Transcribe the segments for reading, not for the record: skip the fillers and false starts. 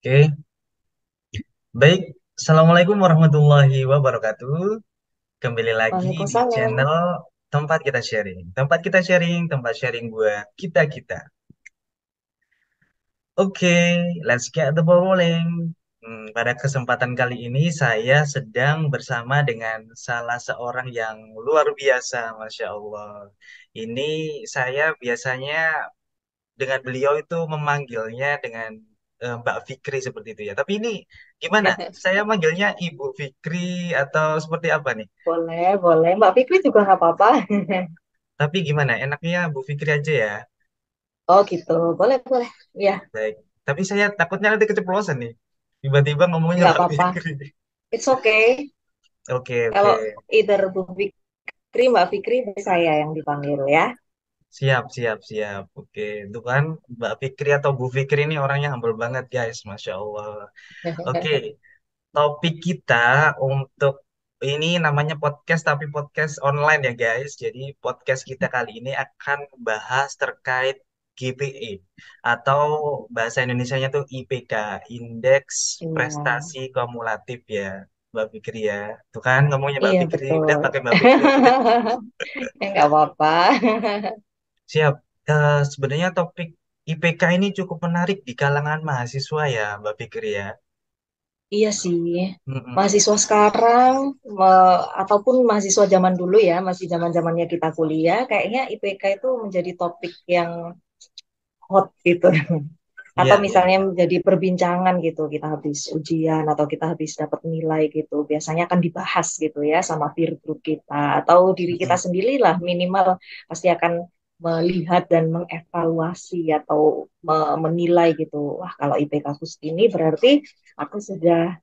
Oke, baik. Assalamualaikum warahmatullahi wabarakatuh. Kembali lagi di Waalaikumsalam. channel tempat kita sharing. Tempat kita sharing, tempat sharing buat kita-kita. Oke, let's get the ball rolling. Pada kesempatan kali ini saya sedang bersama dengan salah seorang yang luar biasa, Masya Allah. Ini saya biasanya dengan beliau itu memanggilnya dengan Mbak Fikri seperti itu ya. Tapi ini gimana? Saya manggilnya Ibu Fikri atau seperti apa nih? Boleh, boleh. Mbak Fikri juga nggak apa-apa. Tapi gimana? Enaknya Bu Fikri aja ya. Oh gitu, boleh, boleh. Ya, Baik. Tapi saya takutnya nanti keceplosan nih. Tiba-tiba ngomongnya nggak Mbak apa-apa. Fikri. It's okay. Oke, Kalau oke. either Bu Fikri, Mbak Fikri, saya yang dipanggil ya. Siap, siap, siap. Oke, itu kan Mbak Fikri atau Bu Fikri ini orangnya humble banget guys. Masya Allah. Oke, topik kita untuk ini namanya podcast tapi podcast online ya guys. Jadi podcast kita kali ini akan bahas terkait GPE atau bahasa Indonesianya tuh IPK, Indeks Iya, Prestasi Kumulatif ya, Mbak Fikri ya. Tuh kan ngomongnya Mbak iya Fikri, udah betul. pakai Mbak Fikri aja deh. Ya nggak apa-apa. Siap. Sebenarnya topik IPK ini cukup menarik di kalangan mahasiswa ya, Mbak Fikri ya. Iya sih. Mm-mm. Mahasiswa sekarang ataupun mahasiswa zaman dulu ya, masih zaman-zamannya kita kuliah, kayaknya IPK itu menjadi topik yang hot gitu. Atau Iya, iya. misalnya menjadi perbincangan gitu, kita habis ujian atau kita habis dapat nilai gitu, biasanya akan dibahas gitu ya sama peer group kita atau diri kita Mm-mm. sendiri lah, minimal pasti akan melihat dan mengevaluasi atau menilai gitu. Wah, kalau IPK aku segini berarti aku sudah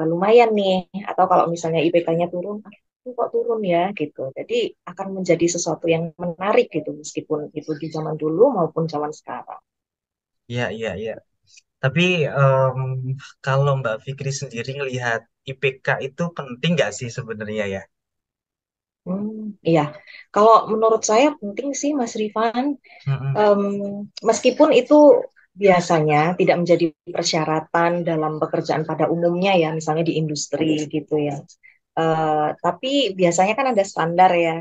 lumayan nih. Atau kalau misalnya IPK-nya turun, aku kok turun ya gitu. Jadi akan menjadi sesuatu yang menarik gitu meskipun itu di zaman dulu maupun zaman sekarang. Iya, iya, iya. Tapi em, kalau Mbak Fikri sendiri ngelihat IPK itu penting nggak sih sebenarnya ya? Iya, kalau menurut saya penting sih Mas Rifan. Mm-mm. Em, Meskipun itu biasanya tidak menjadi persyaratan dalam pekerjaan pada umumnya ya, misalnya di industri gitu ya. Tapi biasanya kan ada standar ya,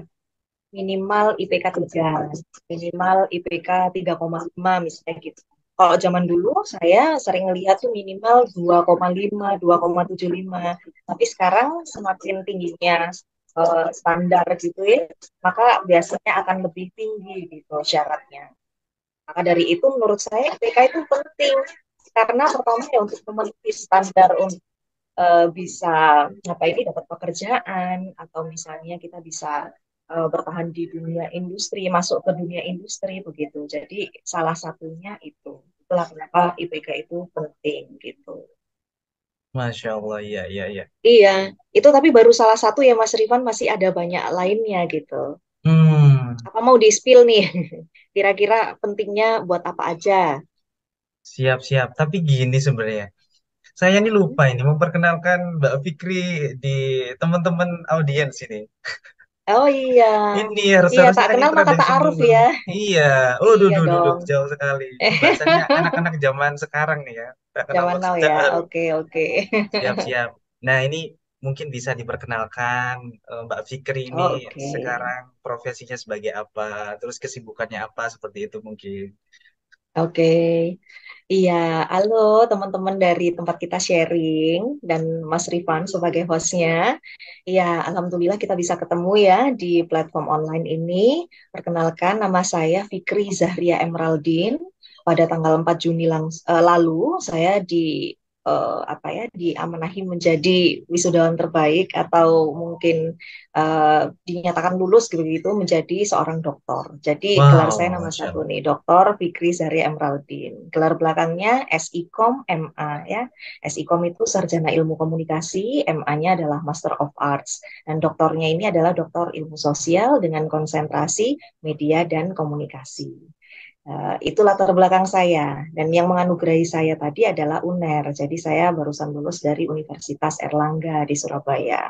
minimal IPK 3, minimal IPK 3,5 misalnya gitu. Kalau zaman dulu saya sering lihat tuh minimal 2,5, 2,75. Tapi sekarang semakin tingginya standar gitu ya, maka biasanya akan lebih tinggi gitu syaratnya. Maka dari itu menurut saya IPK itu penting karena pertama ya untuk memenuhi standar untuk bisa apa ini dapat pekerjaan atau misalnya kita bisa bertahan di dunia industri, masuk ke dunia industri begitu. Jadi salah satunya itu. Itulah kenapa IPK itu penting gitu. Masya Allah, iya, iya, iya. Iya, itu tapi baru salah satu ya Mas Rifan, masih ada banyak lainnya gitu. Hmm, Apa mau di-spill nih? Kira-kira pentingnya buat apa aja? siap-siap. Tapi gini sebenarnya, saya ini lupa ini memperkenalkan Mbak Fikri di teman-teman audiens ini. Oh iya, Ini harus iya harusnya tak kan kenal intro maka dari tak aruf sebelum. ya. Iya, oh, Iya duduk dong. jauh sekali. Ini bahasanya anak-anak zaman sekarang nih ya. Tak kenal Zaman maka now sejak ya. dahulu. Oke, oke. Siap-siap. Nah, ini mungkin bisa diperkenalkan Mbak Fikri ini Oke. sekarang profesinya sebagai apa, terus kesibukannya apa seperti itu mungkin. Oke. Iya, halo teman-teman dari tempat kita sharing dan Mas Rifan sebagai hostnya. Iya, alhamdulillah kita bisa ketemu ya di platform online ini. Perkenalkan, nama saya Fikri Zahria Emeraldine. Pada tanggal 4 Juni lalu, saya apa ya, diamanahi menjadi wisudawan terbaik atau mungkin dinyatakan lulus gitu menjadi seorang dokter. Jadi gelar saya Wow, nama Masya satu Allah. nih, Dokter Fikri Zahria Emeraldine. Gelar belakangnya SIKOM MA ya. SIKOM itu Sarjana Ilmu Komunikasi, MA-nya adalah Master of Arts. Dan doktornya ini adalah doktor ilmu sosial dengan konsentrasi media dan komunikasi. Itu latar belakang saya. Dan yang menganugerahi saya tadi adalah UNER. Jadi saya barusan lulus dari Universitas Erlangga di Surabaya.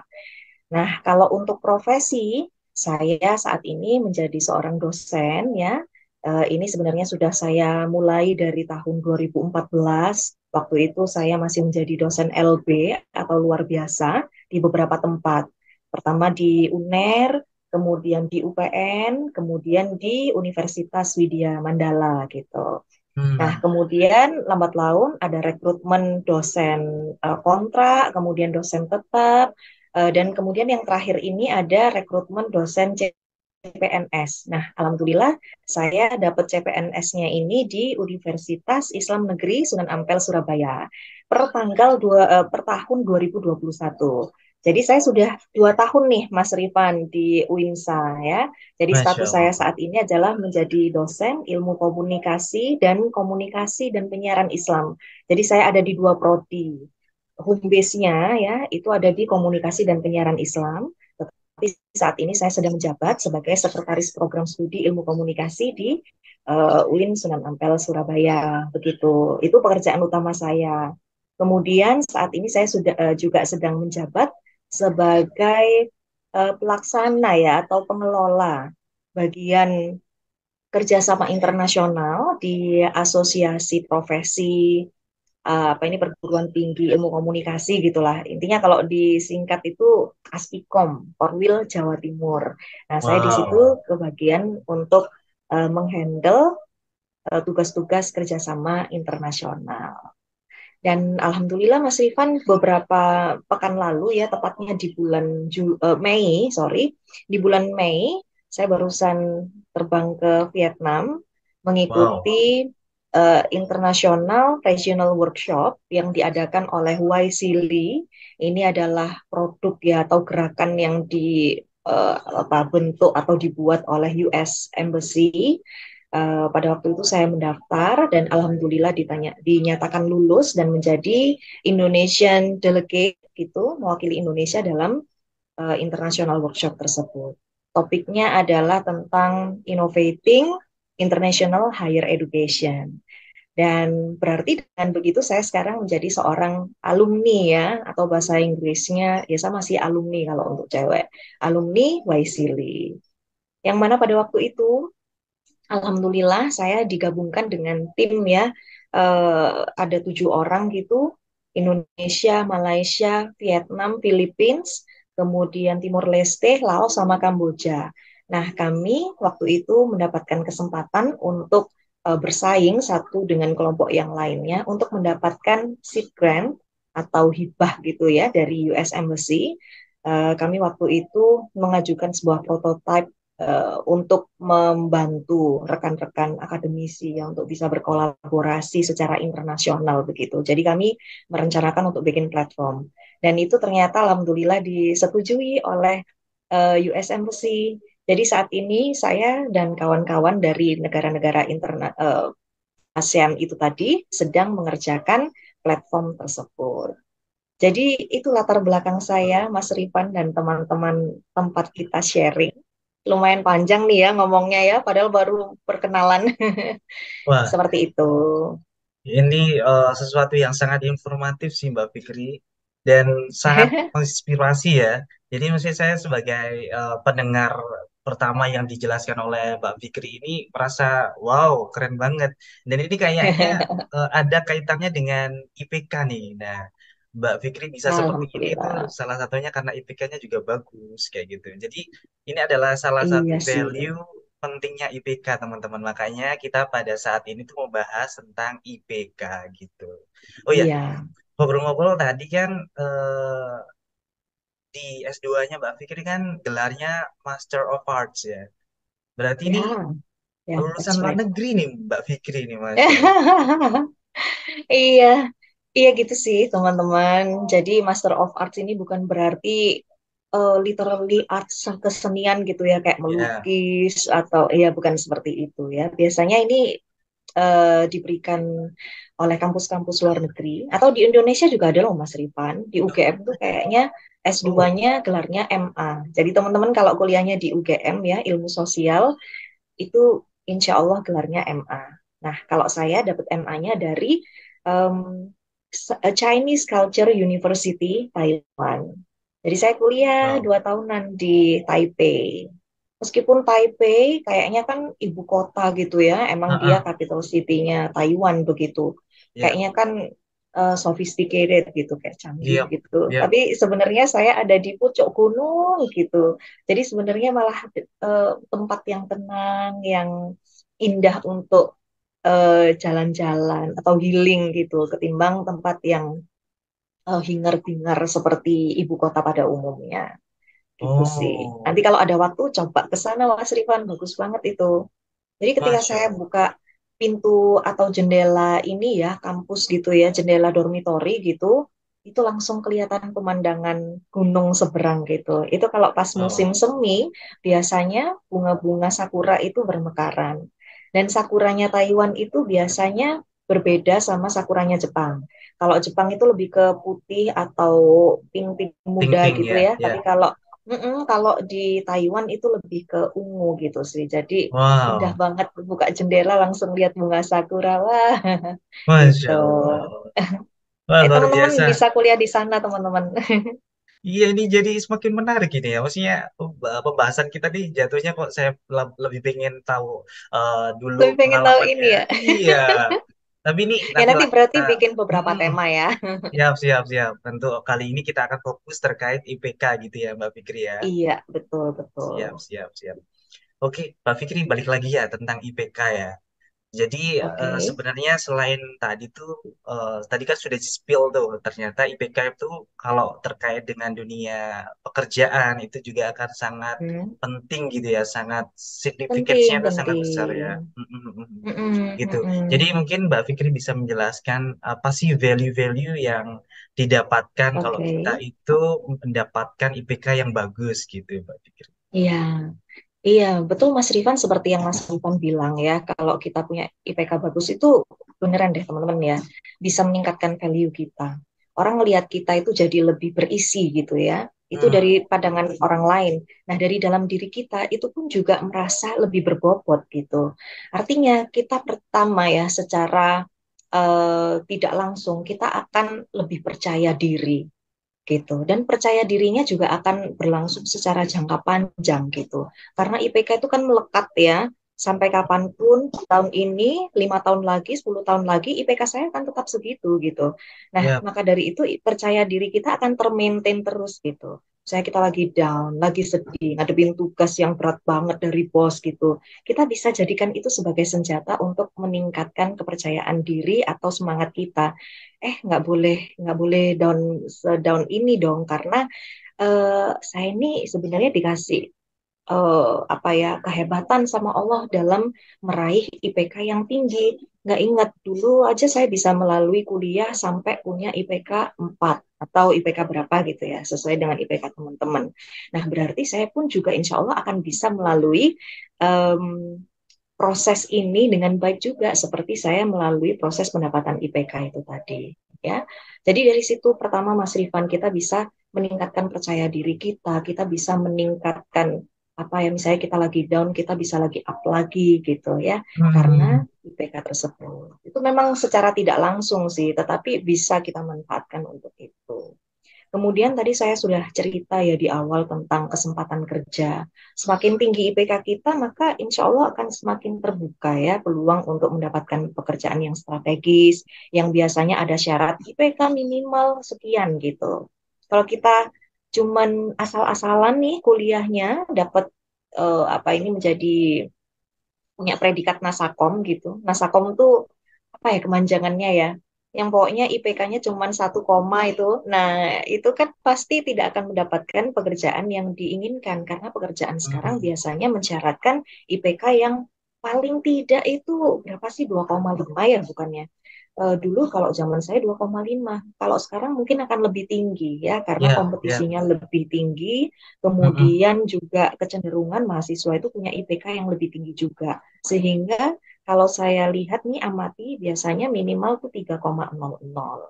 Nah, kalau untuk profesi, saya saat ini menjadi seorang dosen ya. Ini sebenarnya sudah saya mulai dari tahun 2014. Waktu itu saya masih menjadi dosen LB atau luar biasa di beberapa tempat. Pertama di UNER, kemudian di UPN, kemudian di Universitas Widya Mandala gitu. Nah, Hmm. kemudian lambat laun ada rekrutmen dosen kontrak, kemudian dosen tetap, dan kemudian yang terakhir ini ada rekrutmen dosen CPNS. Nah, alhamdulillah saya dapat CPNS-nya ini di Universitas Islam Negeri Sunan Ampel Surabaya per tahun 2021. Jadi saya sudah 2 tahun nih Mas Rifan di UINSA ya. Jadi Masya status saya Allah. saat ini adalah menjadi dosen ilmu komunikasi dan penyiaran Islam. Jadi saya ada di dua prodi. Home base-nya ya itu ada di komunikasi dan penyiaran Islam. Tapi saat ini saya sedang menjabat sebagai sekretaris program studi ilmu komunikasi di UIN Sunan Ampel Surabaya. Begitu. Itu pekerjaan utama saya. Kemudian saat ini saya sudah juga sedang menjabat sebagai pelaksana ya atau pengelola bagian kerjasama internasional di Asosiasi Profesi apa ini perguruan tinggi ilmu komunikasi gitulah. Intinya kalau disingkat itu Aspikom, Korwil Jawa Timur. Nah, saya di Wow. situ kebagian untuk menghandle tugas-tugas kerjasama internasional. Dan alhamdulillah Mas Rifan beberapa pekan lalu ya tepatnya di bulan Mei, sorry, di bulan Mei saya barusan terbang ke Vietnam Wow. mengikuti International Regional Workshop yang diadakan oleh YC Lee. Ini adalah produk ya atau gerakan yang bentuk atau dibuat oleh US Embassy. Pada waktu itu saya mendaftar dan alhamdulillah dinyatakan lulus dan menjadi Indonesian Delegate gitu, mewakili Indonesia dalam international workshop tersebut. Topiknya adalah tentang innovating international higher education. Dan berarti dengan begitu saya sekarang menjadi seorang alumni ya, atau bahasa Inggrisnya ya sama sih alumni kalau untuk cewek. Alumni YSEALI. Yang mana pada waktu itu alhamdulillah saya digabungkan dengan tim ya. Ada 7 orang gitu. Indonesia, Malaysia, Vietnam, Philippines, kemudian Timur Leste, Laos, sama Kamboja. Nah, kami waktu itu mendapatkan kesempatan untuk bersaing satu dengan kelompok yang lainnya untuk mendapatkan seed grant atau hibah gitu ya dari US Embassy. Kami waktu itu mengajukan sebuah prototipe untuk membantu rekan-rekan akademisi yang untuk bisa berkolaborasi secara internasional begitu. Jadi kami merencanakan untuk bikin platform dan itu ternyata alhamdulillah disetujui oleh US Embassy. Jadi saat ini saya dan kawan-kawan dari negara-negara ASEAN itu tadi sedang mengerjakan platform tersebut. Jadi itu latar belakang saya, Mas Rifan dan teman-teman tempat kita sharing. Lumayan panjang nih ya ngomongnya ya, padahal baru perkenalan. Wah, Seperti itu. ini sesuatu yang sangat informatif sih Mbak Fikri dan sangat menginspirasi ya. Jadi maksud saya sebagai pendengar pertama yang dijelaskan oleh Mbak Fikri ini merasa wow keren banget. Dan ini kayaknya ada kaitannya dengan IPK nih. Nah, Mbak Fikri bisa seperti ini itu Alhamdulillah. salah satunya karena IPK-nya juga bagus kayak gitu. Jadi ini adalah salah satu Iya sih. value pentingnya IPK teman-teman. Makanya kita pada saat ini tuh membahas tentang IPK gitu. Oh ya, Iya. ngobrol-ngobrol tadi kan di S2-nya Mbak Fikri kan gelarnya Master of Arts ya. Berarti ini Ya, ya, lulusan that's luar right. negeri nih Mbak Fikri nih Masya Allah. Iya, iya gitu sih teman-teman. Jadi Master of Arts ini bukan berarti literally arts kesenian gitu ya, kayak Ya, melukis atau ya bukan seperti itu ya. Biasanya ini diberikan oleh kampus-kampus luar negeri atau di Indonesia juga ada loh Mas Rifan. Di UGM tuh kayaknya oh, S2-nya gelarnya MA. Jadi teman-teman kalau kuliahnya di UGM ya, ilmu sosial itu insya Allah gelarnya MA. Nah, kalau saya dapat MA-nya dari um, Chinese Culture University Thailand. Jadi saya kuliah wow. 2 tahunan di Taipei. Meskipun Taipei kayaknya kan ibu kota gitu ya, emang dia Ah, ah, capital city-nya Taiwan begitu. ya, Kayaknya kan sophisticated gitu, kayak canggih Yap, gitu. yap. Tapi sebenarnya saya ada di pucuk gunung gitu. Jadi sebenarnya malah tempat yang tenang, yang indah untuk jalan-jalan atau healing gitu, ketimbang tempat yang hingar-bingar seperti ibu kota pada umumnya. Gitu sih. Nanti Oh, kalau ada waktu coba ke sana Mas Rifan, bagus banget itu. Jadi ketika Masya saya Allah. buka pintu atau jendela ini ya, kampus gitu ya, jendela dormitori gitu, itu langsung kelihatan pemandangan gunung seberang gitu. Itu kalau pas musim Oh, semi, biasanya bunga-bunga sakura itu bermekaran. Dan sakuranya Taiwan itu biasanya berbeda sama sakuranya Jepang. Kalau Jepang itu lebih ke putih atau pink-pink muda pink-pink gitu ya, ya. Tapi ya. kalau di Taiwan itu lebih ke ungu gitu sih. Jadi indah Wow, banget buka jendela langsung lihat bunga sakura. Wah, Masya gitu. Allah. Wah, luar Teman-teman biasa. bisa kuliah di sana, teman-teman. Iya, ini jadi semakin menarik ini ya. Maksudnya pembahasan kita nih jatuhnya kok saya lebih pengen tahu dulu Lebih pengen tahu pengalamannya. ini ya. Iya. Tapi ini Ya nanti nantilah berarti kita. bikin beberapa Mm-mm. tema ya. Siap, siap, siap. Tentu kali ini kita akan fokus terkait IPK gitu ya, Mbak Fikri ya. Iya, betul, betul. Siap, siap, siap. Oke, Mbak Fikri balik lagi ya tentang IPK ya. Jadi Oke. sebenarnya selain tadi tuh tadi kan sudah di spill tuh ternyata IPK itu kalau terkait dengan dunia pekerjaan itu juga akan sangat Hmm. penting gitu ya, sangat signifikansinya Penting, akan sangat besar ya. penting. Mm, mm, mm, mm. Mm-mm, Gitu. Jadi mm-mm. mungkin Mbak Fikri bisa menjelaskan apa sih value-value yang didapatkan kalau Oke. kita itu mendapatkan IPK yang bagus gitu, Mbak Fikri. Iya. Iya, betul Mas Rifan seperti yang Mas Rifan bilang ya, kalau kita punya IPK bagus itu beneran deh teman-teman ya, bisa meningkatkan value kita. Orang ngelihat kita itu jadi lebih berisi gitu ya, itu dari Hmm, pandangan orang lain. Nah, dari dalam diri kita itu pun juga merasa lebih berbobot gitu. Artinya kita pertama ya secara tidak langsung kita akan lebih percaya diri gitu. Dan percaya dirinya juga akan berlangsung secara jangka panjang gitu. Karena IPK itu kan melekat ya, sampai kapanpun tahun ini, 5 tahun lagi, 10 tahun lagi, IPK saya akan tetap segitu gitu. Nah, ya. maka dari itu percaya diri kita akan termaintain terus gitu. Saya kita lagi down, lagi sedih, ngadepin tugas yang berat banget dari bos gitu. Kita bisa jadikan itu sebagai senjata untuk meningkatkan kepercayaan diri atau semangat kita nggak boleh down ini dong karena saya ini sebenarnya dikasih apa ya kehebatan sama Allah dalam meraih IPK yang tinggi. Nggak ingat dulu aja saya bisa melalui kuliah sampai punya IPK 4 atau IPK berapa gitu ya, sesuai dengan IPK teman-teman. Nah, berarti saya pun juga insya Allah akan bisa melalui em, proses ini dengan baik juga seperti saya melalui proses pendapatan IPK itu tadi ya. Jadi dari situ pertama Mas Rifan kita bisa meningkatkan percaya diri kita, kita bisa meningkatkan apa ya misalnya kita lagi down, kita bisa lagi up lagi gitu ya. Hmm. Karena IPK tersebut. Itu memang secara tidak langsung sih, tetapi bisa kita manfaatkan untuk itu. Kemudian tadi saya sudah cerita ya di awal tentang kesempatan kerja. Semakin tinggi IPK kita, maka insya Allah akan semakin terbuka ya peluang untuk mendapatkan pekerjaan yang strategis, yang biasanya ada syarat IPK minimal sekian gitu. Kalau kita cuman asal-asalan nih kuliahnya, dapat apa ini menjadi punya predikat Nasakom gitu. Nasakom tuh apa ya kemanjangannya ya? Yang pokoknya IPK-nya cuma 1 koma itu. Nah, itu kan pasti tidak akan mendapatkan pekerjaan yang diinginkan karena pekerjaan sekarang Hmm. biasanya mensyaratkan IPK yang paling tidak itu berapa sih 2,5 ya bukannya? Dulu kalau zaman saya 2,5. Kalau sekarang mungkin akan lebih tinggi ya karena Ya, ya. kompetisinya lebih tinggi, Mm-mm. kemudian juga kecenderungan mahasiswa itu punya IPK yang lebih tinggi juga. Sehingga kalau saya lihat nih amati biasanya minimal tuh 3,00.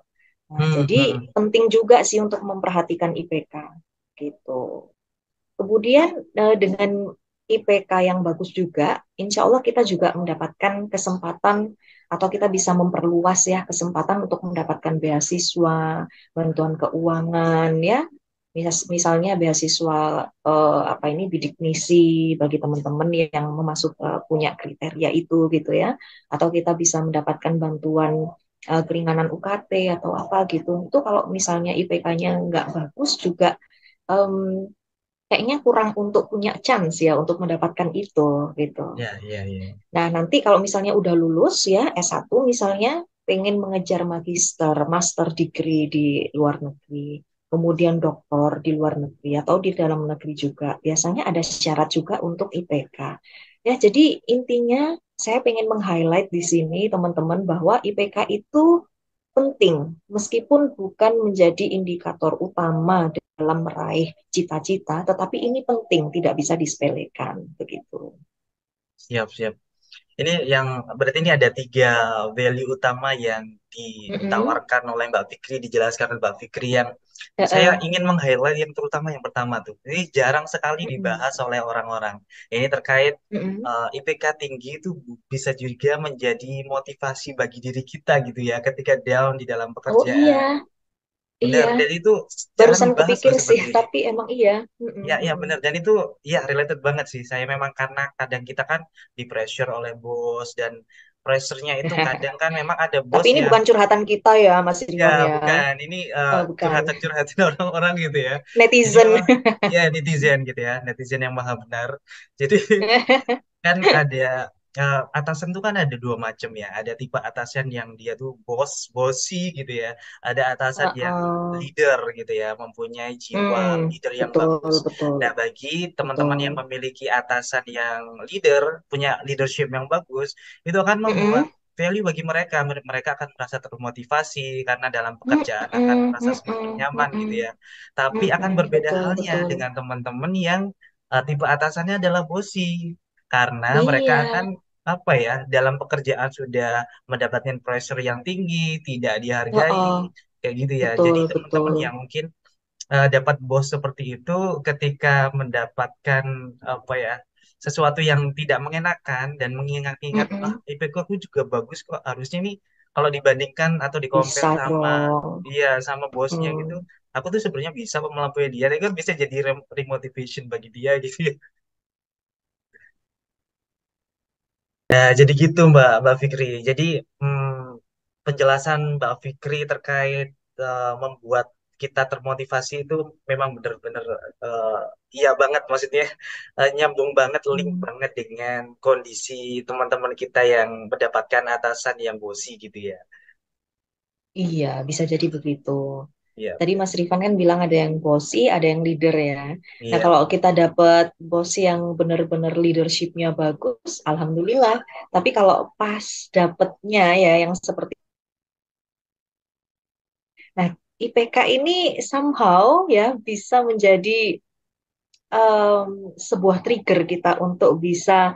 Nah, Hmm, jadi hmm. penting juga sih untuk memperhatikan IPK gitu. Kemudian dengan IPK yang bagus juga, insya Allah kita juga mendapatkan kesempatan atau kita bisa memperluas ya kesempatan untuk mendapatkan beasiswa, bantuan keuangan ya. Misalnya beasiswa apa ini bidik misi bagi teman-teman yang punya kriteria itu gitu ya. Atau kita bisa mendapatkan bantuan keringanan UKT atau apa gitu. Itu kalau misalnya IPK-nya nggak bagus juga em, kayaknya kurang untuk punya chance ya untuk mendapatkan itu gitu. Ya, ya, ya. Nah, nanti kalau misalnya udah lulus ya S1 misalnya pengen mengejar magister, master degree di luar negeri, kemudian doktor di luar negeri atau di dalam negeri juga. Biasanya ada syarat juga untuk IPK. Ya, jadi intinya saya pengen meng-highlight di sini teman-teman bahwa IPK itu penting meskipun bukan menjadi indikator utama dalam meraih cita-cita, tetapi ini penting, tidak bisa disepelekan begitu. Siap, siap. Ini yang berarti ini ada tiga value utama yang Mm-mm. ditawarkan oleh Mbak Fikri, dijelaskan oleh Mbak Fikri yang saya Heeh. ingin meng-highlight yang terutama yang pertama tuh. Ini jarang sekali Mm-mm. dibahas oleh orang-orang. Ini terkait Mm-mm. IPK tinggi itu bisa juga menjadi motivasi bagi diri kita gitu ya ketika down di dalam Oh pekerjaan. iya, Benar, iya. dan itu jarang Barusan dibahas kepikir loh sih, seperti ini. tapi emang iya. Mm-mm, Ya, ya mm-mm. benar. Dan itu ya related banget sih. Saya memang karena kadang kita kan di pressure oleh bos dan pressure-nya itu kadang kan memang ada Tapi bos ini yang bukan curhatan kita ya, Mas ya Rifan ya. bukan ini Oh, bukan. curhatan-curhatan orang-orang gitu ya. Jadi Netizen. memang ya netizen gitu ya, netizen yang maha benar. Jadi kan ada atasan tuh kan ada dua macam ya. Ada tipe atasan yang dia tuh bossy gitu ya. Ada atasan yang Heeh. leader gitu ya, mempunyai jiwa leader yang Betul, bagus. betul, Nah, bagi teman-teman yang betul. memiliki atasan yang leader, punya leadership yang bagus, itu akan membuat Mm-mm. value bagi mereka. Mereka akan merasa termotivasi karena dalam pekerjaan akan Mm-mm, merasa semakin mm-mm, nyaman gitu mm-mm, ya. Tapi akan mm-mm. berbeda Betul, halnya betul. dengan teman-teman yang tipe atasannya adalah bossy karena mereka Iya, akan apa ya dalam pekerjaan sudah mendapatkan pressure yang tinggi, tidak dihargai heeh, kayak gitu ya. betul, Jadi betul. teman-teman yang mungkin dapat bos seperti itu ketika mendapatkan apa ya sesuatu yang tidak mengenakan dan mengingat-ingat Mm-mm. IP ku aku juga bagus kok harusnya nih kalau dibandingkan atau dikompar Bisa sama dong. iya sama bosnya gitu Mm. aku tuh sebenarnya bisa kok melampaui dia tapi kan bisa jadi remotivation bagi dia gitu ya. Nah, jadi gitu Mbak Fikri. Jadi penjelasan Mbak Fikri terkait membuat kita termotivasi itu memang benar-benar eh, iya banget maksudnya nyambung banget, link Mm. banget dengan kondisi teman-teman kita yang mendapatkan atasan yang bosi gitu ya. Iya, bisa jadi begitu. Iya, Tadi Mas Rifan kan bilang ada yang bossy, ada yang leader ya. Nah, iya, kalau kita dapat bos yang benar-benar leadershipnya bagus, alhamdulillah. Tapi kalau pas dapetnya ya yang seperti, nah IPK ini somehow ya bisa menjadi sebuah trigger kita untuk bisa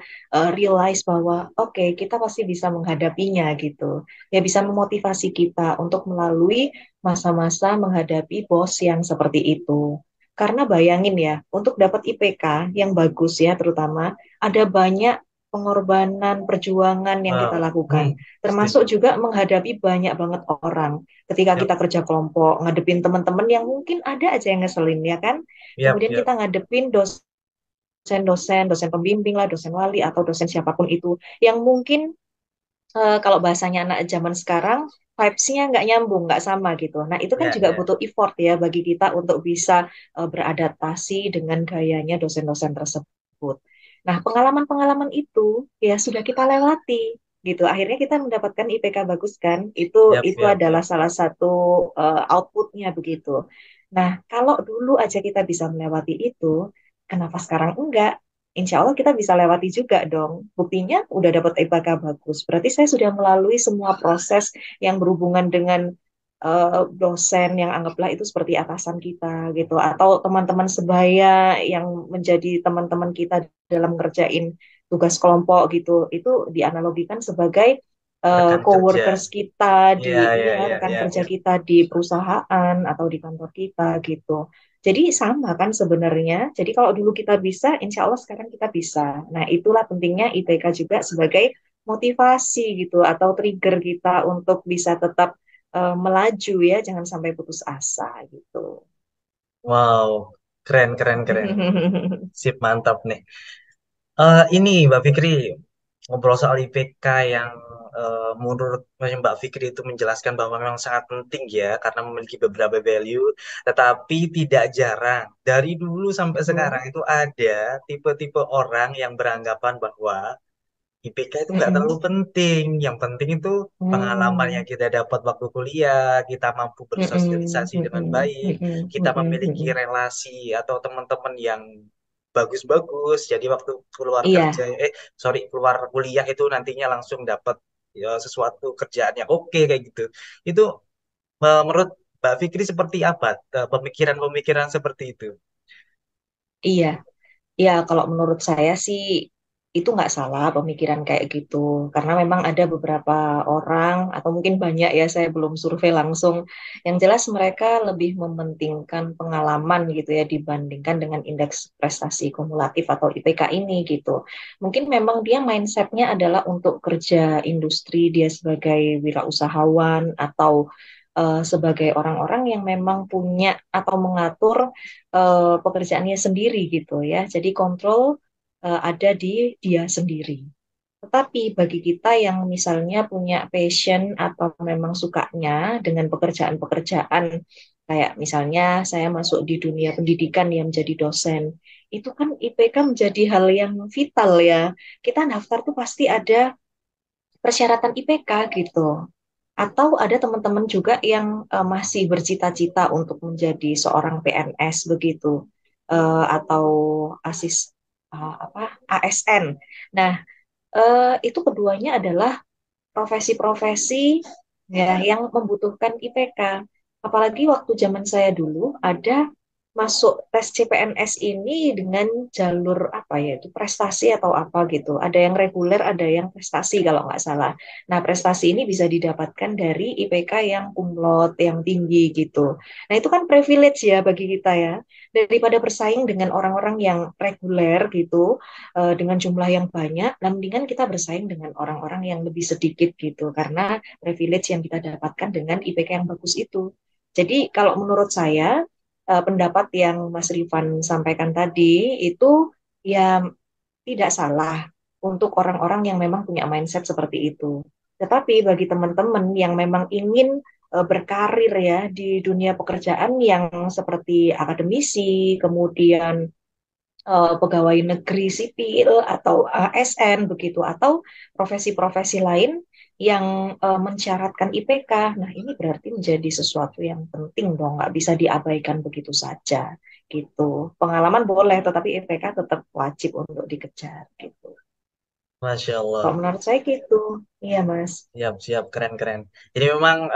realize bahwa oke, kita pasti bisa menghadapinya gitu. Ya bisa memotivasi kita untuk melalui masa-masa menghadapi bos yang seperti itu. Karena bayangin ya, untuk dapat IPK yang bagus ya terutama ada banyak pengorbanan, perjuangan yang kita wow, lakukan. Termasuk setuju. juga menghadapi banyak banget orang. Ketika Yap, kita kerja kelompok, ngadepin teman-teman yang mungkin ada aja yang ngeselin ya kan. yap, Kemudian yap, kita ngadepin dosen-dosen, dosen pembimbing lah, dosen wali atau dosen siapapun itu yang mungkin kalau bahasanya anak zaman sekarang vibes-nya nggak nyambung, nggak sama gitu. Nah itu kan ya, juga ya, butuh effort ya bagi kita untuk bisa beradaptasi dengan gayanya dosen-dosen tersebut. Nah pengalaman-pengalaman itu ya sudah kita lewati gitu. Akhirnya kita mendapatkan IPK bagus kan? yap, Itu yap, adalah yap. salah satu outputnya begitu. Nah kalau dulu aja kita bisa melewati itu, kenapa sekarang enggak? Insya Allah kita bisa lewati juga dong. Buktinya udah dapat IPK bagus. Berarti saya sudah melalui semua proses yang berhubungan dengan dosen yang anggaplah itu seperti atasan kita gitu. Atau teman-teman sebaya yang menjadi teman-teman kita dalam ngerjain tugas kelompok gitu. Itu dianalogikan sebagai Rekan kerja. coworkers kita Iya, di iya, iya iya, rekan iya, kerja iya. kita di perusahaan atau di kantor kita gitu. Jadi sama kan sebenarnya. Jadi kalau dulu kita bisa, insya Allah sekarang kita bisa. Nah itulah pentingnya IPK juga sebagai motivasi gitu atau trigger kita untuk bisa tetap melaju ya, jangan sampai putus asa gitu. Wow, keren, keren, keren. Sip, mantap nih. Ini Mbak Fikri ngobrol soal IPK yang menurut Mbak Fikri itu menjelaskan bahwa memang sangat penting ya karena memiliki beberapa value, tetapi tidak jarang dari dulu sampai sekarang Mm-mm. itu ada tipe-tipe orang yang beranggapan bahwa IPK itu nggak terlalu Mm-mm. penting. Yang penting itu pengalaman yang Hmm. kita dapat waktu kuliah, kita mampu Mm-mm. bersosialisasi dengan Mm-mm. baik, Mm-mm. kita Mm-mm. memiliki Mm-mm. relasi atau teman-teman yang bagus-bagus. Jadi waktu keluar kerja, Iya, sorry, keluar kuliah itu nantinya langsung dapat ya, sesuatu kerjaan yang oke kayak gitu. Itu menurut Mbak Fikri seperti apa? Pemikiran-pemikiran seperti itu. iya. Ya, kalau menurut saya sih itu nggak salah pemikiran kayak gitu. Karena memang ada beberapa orang, atau mungkin banyak ya, saya belum survei langsung. Yang jelas mereka lebih mementingkan pengalaman gitu ya dibandingkan dengan indeks prestasi kumulatif atau IPK ini gitu. Mungkin memang dia mindsetnya adalah untuk kerja industri, dia sebagai wirausahawan atau sebagai orang-orang yang memang punya atau mengatur pekerjaannya sendiri gitu ya. Jadi kontrol ada di dia sendiri. Tetapi bagi kita yang misalnya punya passion atau memang sukanya dengan pekerjaan-pekerjaan kayak misalnya saya masuk di dunia pendidikan yang menjadi dosen, itu kan IPK menjadi hal yang vital ya. Kita daftar tuh pasti ada persyaratan IPK gitu. Atau ada teman-teman juga yang masih bercita-cita untuk menjadi seorang PNS begitu, atau asis apa ASN. Nah, itu keduanya adalah profesi-profesi ya yang membutuhkan IPK. Apalagi waktu zaman saya dulu ada masuk tes CPNS ini dengan jalur apa ya itu prestasi atau apa gitu. Ada yang reguler, ada yang prestasi kalau nggak salah. Nah, prestasi ini bisa didapatkan dari IPK yang kumlot, yang tinggi gitu. Nah, itu kan privilege ya bagi kita ya. Daripada bersaing dengan orang-orang yang reguler gitu, dengan jumlah yang banyak, nah mendingan kita bersaing dengan orang-orang yang lebih sedikit gitu, karena privilege yang kita dapatkan dengan IPK yang bagus itu. Jadi kalau menurut saya, pendapat yang Mas Rifan sampaikan tadi itu ya tidak salah untuk orang-orang yang memang punya mindset seperti itu. Tetapi bagi teman-teman yang memang ingin berkarir ya di dunia pekerjaan yang seperti akademisi, kemudian pegawai negeri sipil atau ASN begitu atau profesi-profesi lain yang mensyaratkan IPK. Nah, ini berarti menjadi sesuatu yang penting dong, nggak bisa diabaikan begitu saja gitu. Pengalaman boleh, tetapi IPK tetap wajib untuk dikejar gitu. Masya Allah. Kalau menurut saya gitu, iya Mas. Siap, siap, keren, keren. Jadi memang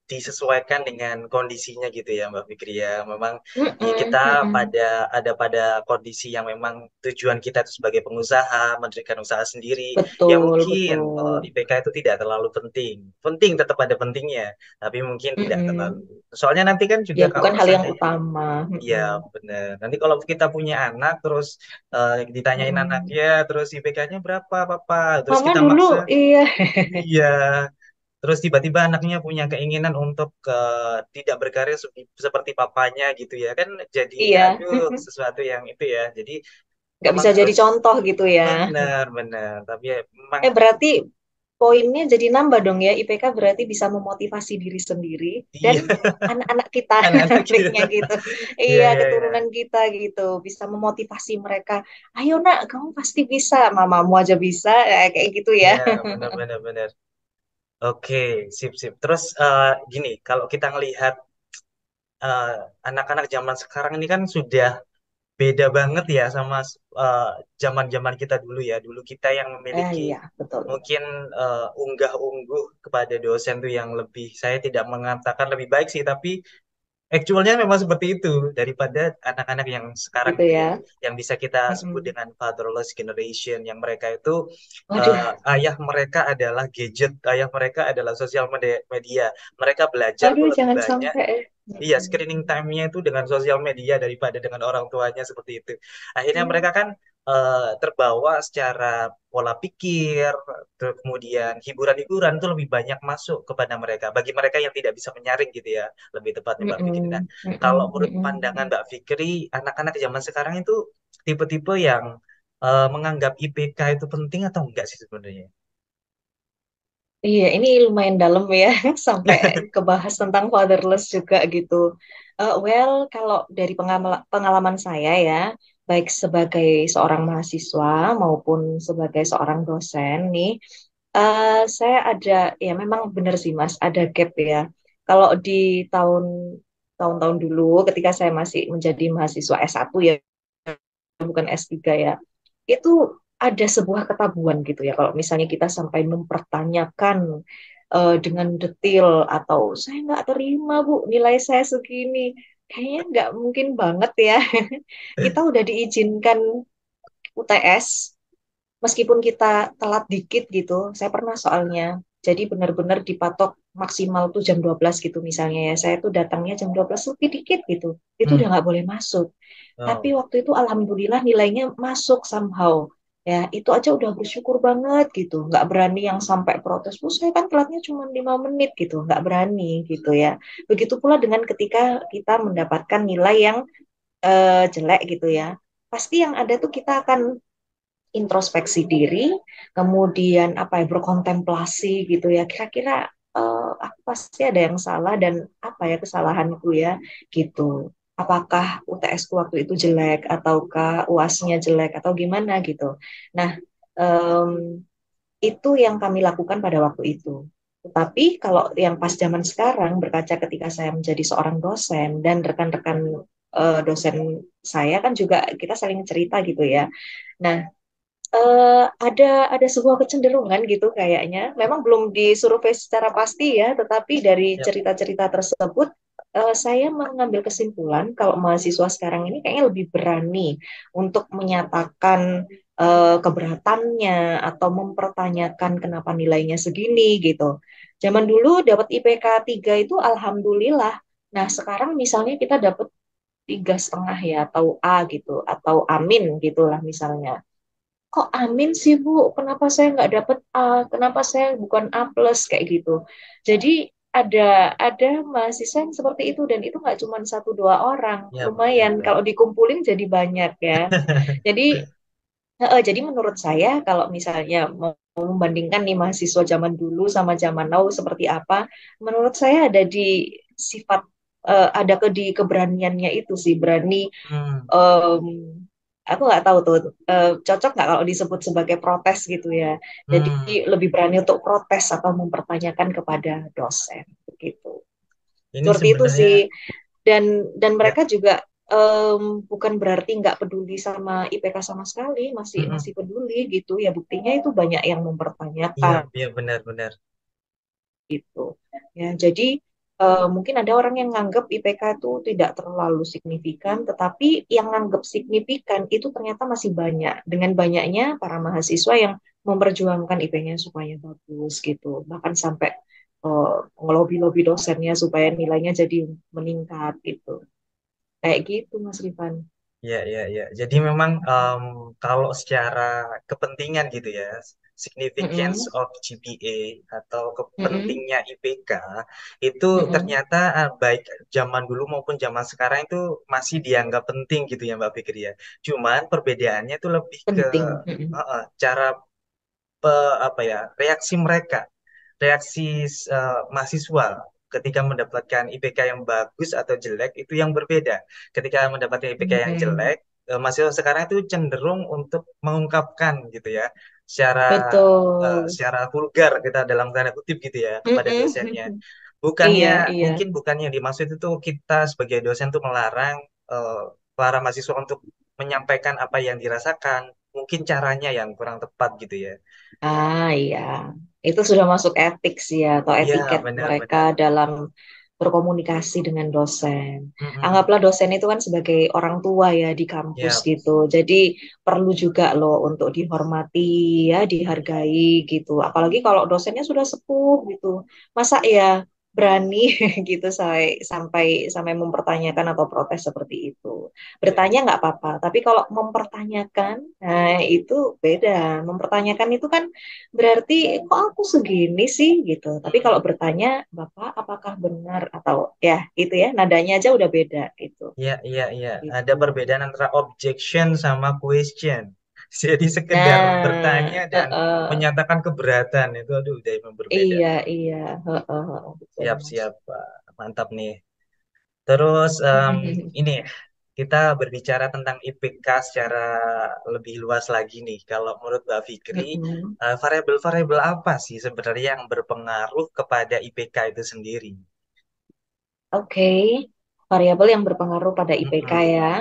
disesuaikan dengan kondisinya gitu ya, Mbak Fikri ya. Memang kita Mm-mm, mm-mm. pada ada pada kondisi yang memang tujuan kita itu sebagai pengusaha, mendirikan usaha sendiri. Ya Betul, mungkin betul. IPK itu tidak terlalu penting. Penting tetap ada pentingnya, tapi mungkin tidak terlalu. Mm-mm. Soalnya nanti kan juga Ya kalau bukan hal yang seandainya utama. iya, Mm-mm. benar. Nanti kalau kita punya anak, terus ditanyain Mm-mm. anaknya, terus IPK-nya berapa, Papa? Terus Mama kita dulu, maksa, iya. iya. Terus tiba-tiba anaknya punya keinginan untuk tidak berkarir seperti papanya gitu ya. Kan jadi, Iya, aduh, sesuatu yang itu ya. Jadi nggak memang bisa jadi harus contoh gitu ya. benar-benar. Tapi ya, memang, Berarti poinnya jadi nambah dong ya. IPK berarti bisa memotivasi diri sendiri dan iya, anak-anak kita anak-anak nantinya kita. gitu. Iya, Iya, iya, iya. keturunan kita gitu. Bisa memotivasi mereka. Ayo nak, kamu pasti bisa. Mamamu aja bisa. Kayak gitu ya. Iya, benar-benar benar. Oke, sip, sip. Terus gini, kalau kita ngelihat eh, anak-anak zaman sekarang ini kan sudah beda banget ya sama eh, zaman-zaman kita dulu ya. Dulu kita yang memiliki Iya, betul. mungkin unggah-ungguh kepada dosen tuh yang lebih, saya tidak mengatakan lebih baik sih, tapi actualnya memang seperti itu daripada anak-anak yang sekarang Gitu gitu ya. ya, yang bisa kita sebut Mm-mm. dengan fatherless generation, yang mereka itu Waduh, ayah mereka adalah gadget, ayah mereka adalah sosial media, mereka belajar tuh waduh lebih jangan banyak. sampai. Iya, screening time-nya itu dengan sosial media daripada dengan orang tuanya seperti itu. Akhirnya mereka kan terbawa secara pola pikir, terus kemudian hiburan-hiburan itu lebih banyak masuk kepada mereka. Bagi mereka yang tidak bisa menyaring gitu ya, lebih tepatnya Mbak Fikri. Nah, Mm-mm. kalau Mm-mm. menurut pandangan Mm-mm. Mbak Fikri, anak-anak zaman sekarang itu tipe-tipe yang menganggap IPK itu penting atau enggak sih sebenarnya? Iya, ini lumayan dalam ya, sampai kebahas tentang fatherless juga gitu. Well, kalau dari pengalaman saya ya, baik sebagai seorang mahasiswa maupun sebagai seorang dosen nih, saya ada, ya memang benar sih Mas, ada gap ya. Kalau di tahun tahun-tahun dulu, ketika saya masih menjadi mahasiswa S1 ya, bukan S3 ya, itu ada sebuah ketabuhan gitu ya. Kalau misalnya kita sampai mempertanyakan dengan detail atau saya nggak terima Bu nilai saya segini, kayaknya nggak mungkin banget ya. Kita udah diizinkan UTS meskipun kita telat dikit gitu. Saya pernah soalnya. Jadi benar-benar dipatok maksimal tuh jam 12 gitu misalnya ya. Saya tuh datangnya jam 12 lebih dikit gitu. Itu Hmm. udah nggak boleh masuk. Tapi Oh. waktu itu alhamdulillah nilainya masuk somehow. Ya, itu aja udah bersyukur banget gitu. Nggak berani yang sampai protes. Bu, saya kan telatnya cuma 5 menit gitu. Nggak berani gitu ya. Begitu pula dengan ketika kita mendapatkan nilai yang jelek gitu ya. Pasti yang ada tuh kita akan introspeksi diri, kemudian apa ya berkontemplasi gitu ya. Kira-kira aku pasti ada yang salah dan apa ya kesalahanku ya gitu. Apakah UTS-ku waktu itu jelek ataukah UAS-nya jelek atau gimana gitu. Nah, em, itu yang kami lakukan pada waktu itu. Tetapi kalau yang pas zaman sekarang berkaca ketika saya menjadi seorang dosen dan rekan-rekan dosen saya kan juga kita saling cerita gitu ya. Nah, ada sebuah kecenderungan gitu kayaknya. Memang belum disurvei secara pasti ya, tetapi dari Yap. cerita-cerita tersebut saya mengambil kesimpulan kalau mahasiswa sekarang ini kayaknya lebih berani untuk menyatakan keberatannya atau mempertanyakan kenapa nilainya segini gitu. Zaman dulu dapat IPK 3 itu alhamdulillah. Nah, sekarang misalnya kita dapat 3,5 ya atau A gitu atau amin gitulah misalnya kok amin sih Bu, kenapa saya nggak dapet A, kenapa saya bukan A plus kayak gitu. Jadi ada mahasiswa yang seperti itu dan itu nggak cuma satu dua orang, Ya, lumayan benar. kalau dikumpulin jadi banyak ya. Jadi jadi menurut saya kalau misalnya mau membandingkan nih mahasiswa zaman dulu sama zaman now seperti apa, menurut saya ada di sifat ada di keberaniannya itu sih berani Hmm. em, aku nggak tahu tuh cocok nggak kalau disebut sebagai protes gitu ya. Jadi Hmm. lebih berani untuk protes atau mempertanyakan kepada dosen begitu. Ini Seperti itu sebenarnya sih. Dan ya. mereka juga bukan berarti nggak peduli sama IPK sama sekali, masih Mm-mm. masih peduli gitu ya. Buktinya itu banyak yang Iya, mempertanyakan iya benar-benar. gitu. Ya, jadi mungkin ada orang yang nganggap IPK itu tidak terlalu signifikan, tetapi yang nganggap signifikan itu ternyata masih banyak. Dengan banyaknya para mahasiswa yang memperjuangkan IP-nya supaya bagus gitu, bahkan sampai ngelobi-lobi dosennya supaya nilainya jadi meningkat gitu. Kayak gitu, Mas Rifan. Iya, iya, iya. Jadi memang kalau secara kepentingan gitu ya, significance Mm-mm, of GPA atau mm-mm, kepentingnya IPK itu mm-mm. ternyata baik zaman dulu maupun zaman sekarang itu masih dianggap penting gitu ya Mbak Fikri ya. Cuman perbedaannya itu lebih ke Penting. Mm-mm. cara apa ya reaksi mereka, reaksi mahasiswa ketika mendapatkan IPK yang bagus atau jelek itu yang berbeda. Ketika mendapatkan IPK yang Mm-mm. jelek, mahasiswa sekarang itu cenderung untuk mengungkapkan gitu ya, secara Betul. secara vulgar kita dalam tanda kutip gitu ya kepada dosennya. Mm-mm. Iya, Bukannya iya. mungkin bukan yang dimaksud itu kita sebagai dosen tuh melarang eh, para mahasiswa untuk menyampaikan apa yang dirasakan. Mungkin caranya yang kurang tepat gitu ya. Ah iya, itu sudah masuk etik sih ya, atau Iya, etiket mereka benar-benar. dalam berkomunikasi dengan dosen. Mm-mm. Anggaplah dosen itu kan sebagai orang tua ya di kampus Ya, gitu. Jadi perlu juga loh untuk dihormati ya, dihargai gitu. Apalagi kalau dosennya sudah sepuh gitu. Masa ya berani gitu sampai sampai sampai mempertanyakan atau protes seperti itu. ya, Bertanya nggak apa-apa, tapi kalau mempertanyakan, nah itu beda. Mempertanyakan itu kan berarti kok aku segini sih gitu. Tapi kalau bertanya, Bapak apakah benar atau ya gitu ya, nadanya aja udah beda gitu. ya, ya, ya. Ada Gitu. perbedaan antara objection sama question. Jadi sekedar Nah, bertanya dan menyatakan keberatan itu aduh udah emang berbeda. iya, iya, betul, Mas. Siap-siap, Pak. Mantap nih. Terus ini ya, kita berbicara tentang IPK secara lebih luas lagi nih. Kalau menurut Mbak Fikri, Mm-mm. variabel-variabel apa sih sebenarnya yang berpengaruh kepada IPK itu sendiri? Oke, variabel yang berpengaruh pada IPK Mm-mm. ya.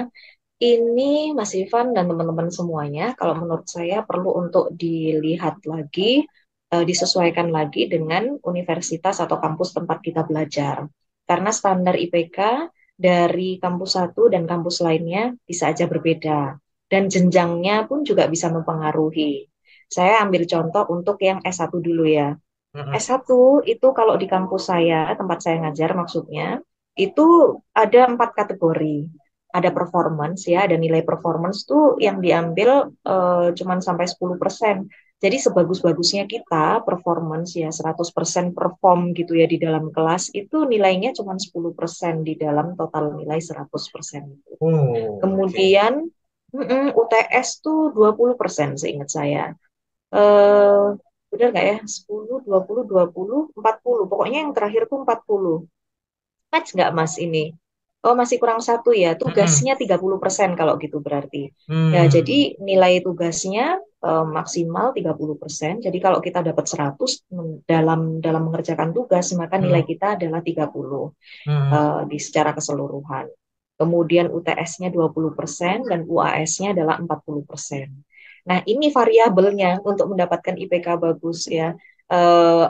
Ini Mas Ivan dan teman-teman semuanya, kalau menurut saya perlu untuk dilihat lagi, disesuaikan lagi dengan universitas atau kampus tempat kita belajar. Karena standar IPK dari kampus satu dan kampus lainnya bisa aja berbeda. Dan jenjangnya pun juga bisa mempengaruhi. Saya ambil contoh untuk yang S1 dulu ya. Mm-mm. S1 itu kalau di kampus saya, tempat saya ngajar maksudnya, itu ada 4 kategori. Ada performance ya, ada nilai performance tuh yang diambil cuman sampai 10%. Jadi sebagus-bagusnya kita performance ya 100% perform gitu ya di dalam kelas itu nilainya cuma 10% di dalam total nilai 100% itu. Oh, oke. Kemudian UTS tuh 20% seingat saya. eh Benar nggak ya? 10, 20, 20, 40. Pokoknya yang terakhir tuh 40. Match nggak Mas ini? Oh, masih kurang satu ya. Mm-mm. Tugasnya 30% kalau gitu berarti. Ya, jadi Hmm. nilai tugasnya maksimal 30%. Jadi kalau kita dapat 100 dalam dalam mengerjakan tugas, maka nilai Mm-mm. kita adalah 30 Mm-mm. di secara keseluruhan. Kemudian UTS-nya 20% dan UAS-nya adalah 40%. Nah, ini variabelnya untuk mendapatkan IPK bagus ya.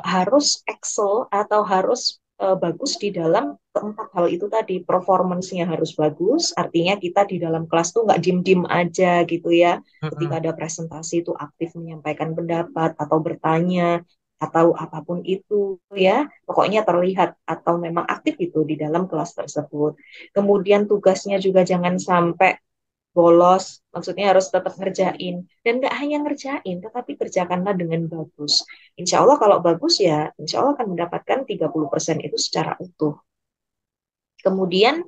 Harus excel atau harus bagus di dalam keempat hal itu tadi. Performance-nya harus bagus, artinya kita di dalam kelas tuh nggak diem-diem aja gitu ya. Ketika Mm-mm. ada presentasi itu aktif menyampaikan pendapat atau bertanya atau apapun itu ya. Pokoknya terlihat atau memang aktif itu di dalam kelas tersebut. Kemudian tugasnya juga jangan sampai bolos, maksudnya harus tetap ngerjain. Dan nggak hanya ngerjain, tetapi kerjakanlah dengan bagus. Insya Allah kalau bagus ya, insya Allah akan mendapatkan 30% itu secara utuh. Kemudian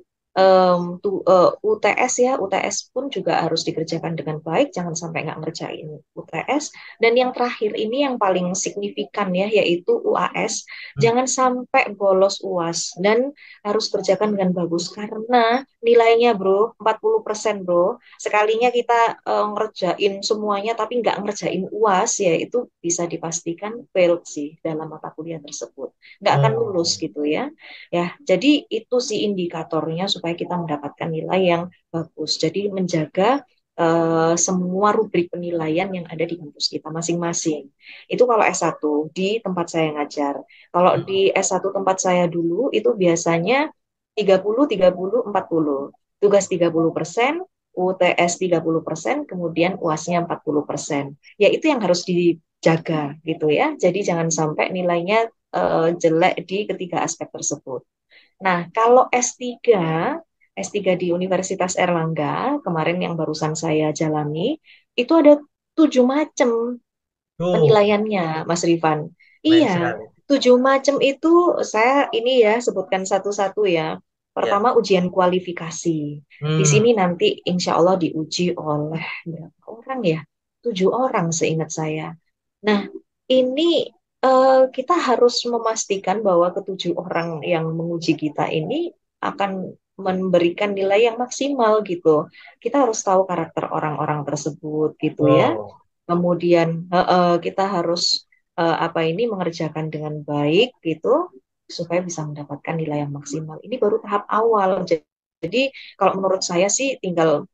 UTS ya, UTS pun juga harus dikerjakan dengan baik, jangan sampai nggak ngerjain UTS. Dan yang terakhir ini yang paling signifikan ya, yaitu UAS. Jangan sampai bolos UAS dan harus kerjakan dengan bagus karena nilainya bro, 40% bro. Sekalinya kita ngerjain semuanya tapi nggak ngerjain UAS ya itu bisa dipastikan failed sih dalam mata kuliah tersebut. Nggak akan lulus Oh. gitu ya. Ya, jadi itu sih indikatornya supaya kita mendapatkan nilai yang bagus. Jadi menjaga semua rubrik penilaian yang ada di kampus kita masing-masing. Itu kalau S1 di tempat saya ngajar. Kalau di Mm-mm. S1 tempat saya dulu itu biasanya 30, 30, 40. Tugas 30%, UTS 30%, kemudian UASnya 40%. Ya itu yang harus dijaga gitu ya. Jadi jangan sampai nilainya jelek di ketiga aspek tersebut. Nah, kalau S3 di Universitas Erlangga, kemarin yang barusan saya jalani, itu ada 7 macam Oh, penilaiannya, Mas Rifan. keren Iya, sekali. 7 macam itu saya ini ya sebutkan satu-satu ya. Ya. Pertama ujian kualifikasi. Di Hmm. sini nanti insya Allah diuji oleh berapa orang ya? 7 orang seingat saya. Nah, ini kita harus memastikan bahwa ke 7 orang yang menguji kita ini akan memberikan nilai yang maksimal gitu. Kita harus tahu karakter orang-orang tersebut gitu ya. Oh. Kemudian kita harus apa ini mengerjakan dengan baik gitu supaya bisa mendapatkan nilai yang maksimal. Ini baru tahap awal. Jadi kalau menurut saya sih tinggal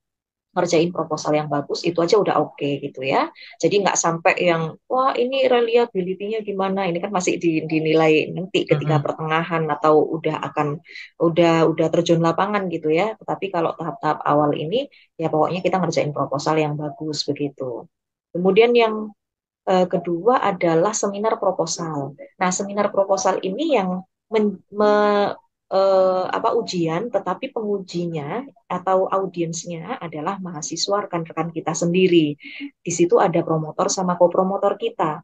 ngerjain proposal yang bagus itu aja udah oke gitu ya. Jadi nggak sampai yang wah ini reliability-nya gimana? Ini kan masih dinilai nanti ketika Mm-mm. pertengahan atau udah terjun lapangan gitu ya. Tetapi kalau tahap-tahap awal ini ya pokoknya kita ngerjain proposal yang bagus begitu. Kemudian yang kedua adalah seminar proposal. Nah, seminar proposal ini yang ujian, tetapi pengujinya atau audiensnya adalah mahasiswa rekan-rekan kita sendiri. Di situ ada promotor sama kopromotor kita.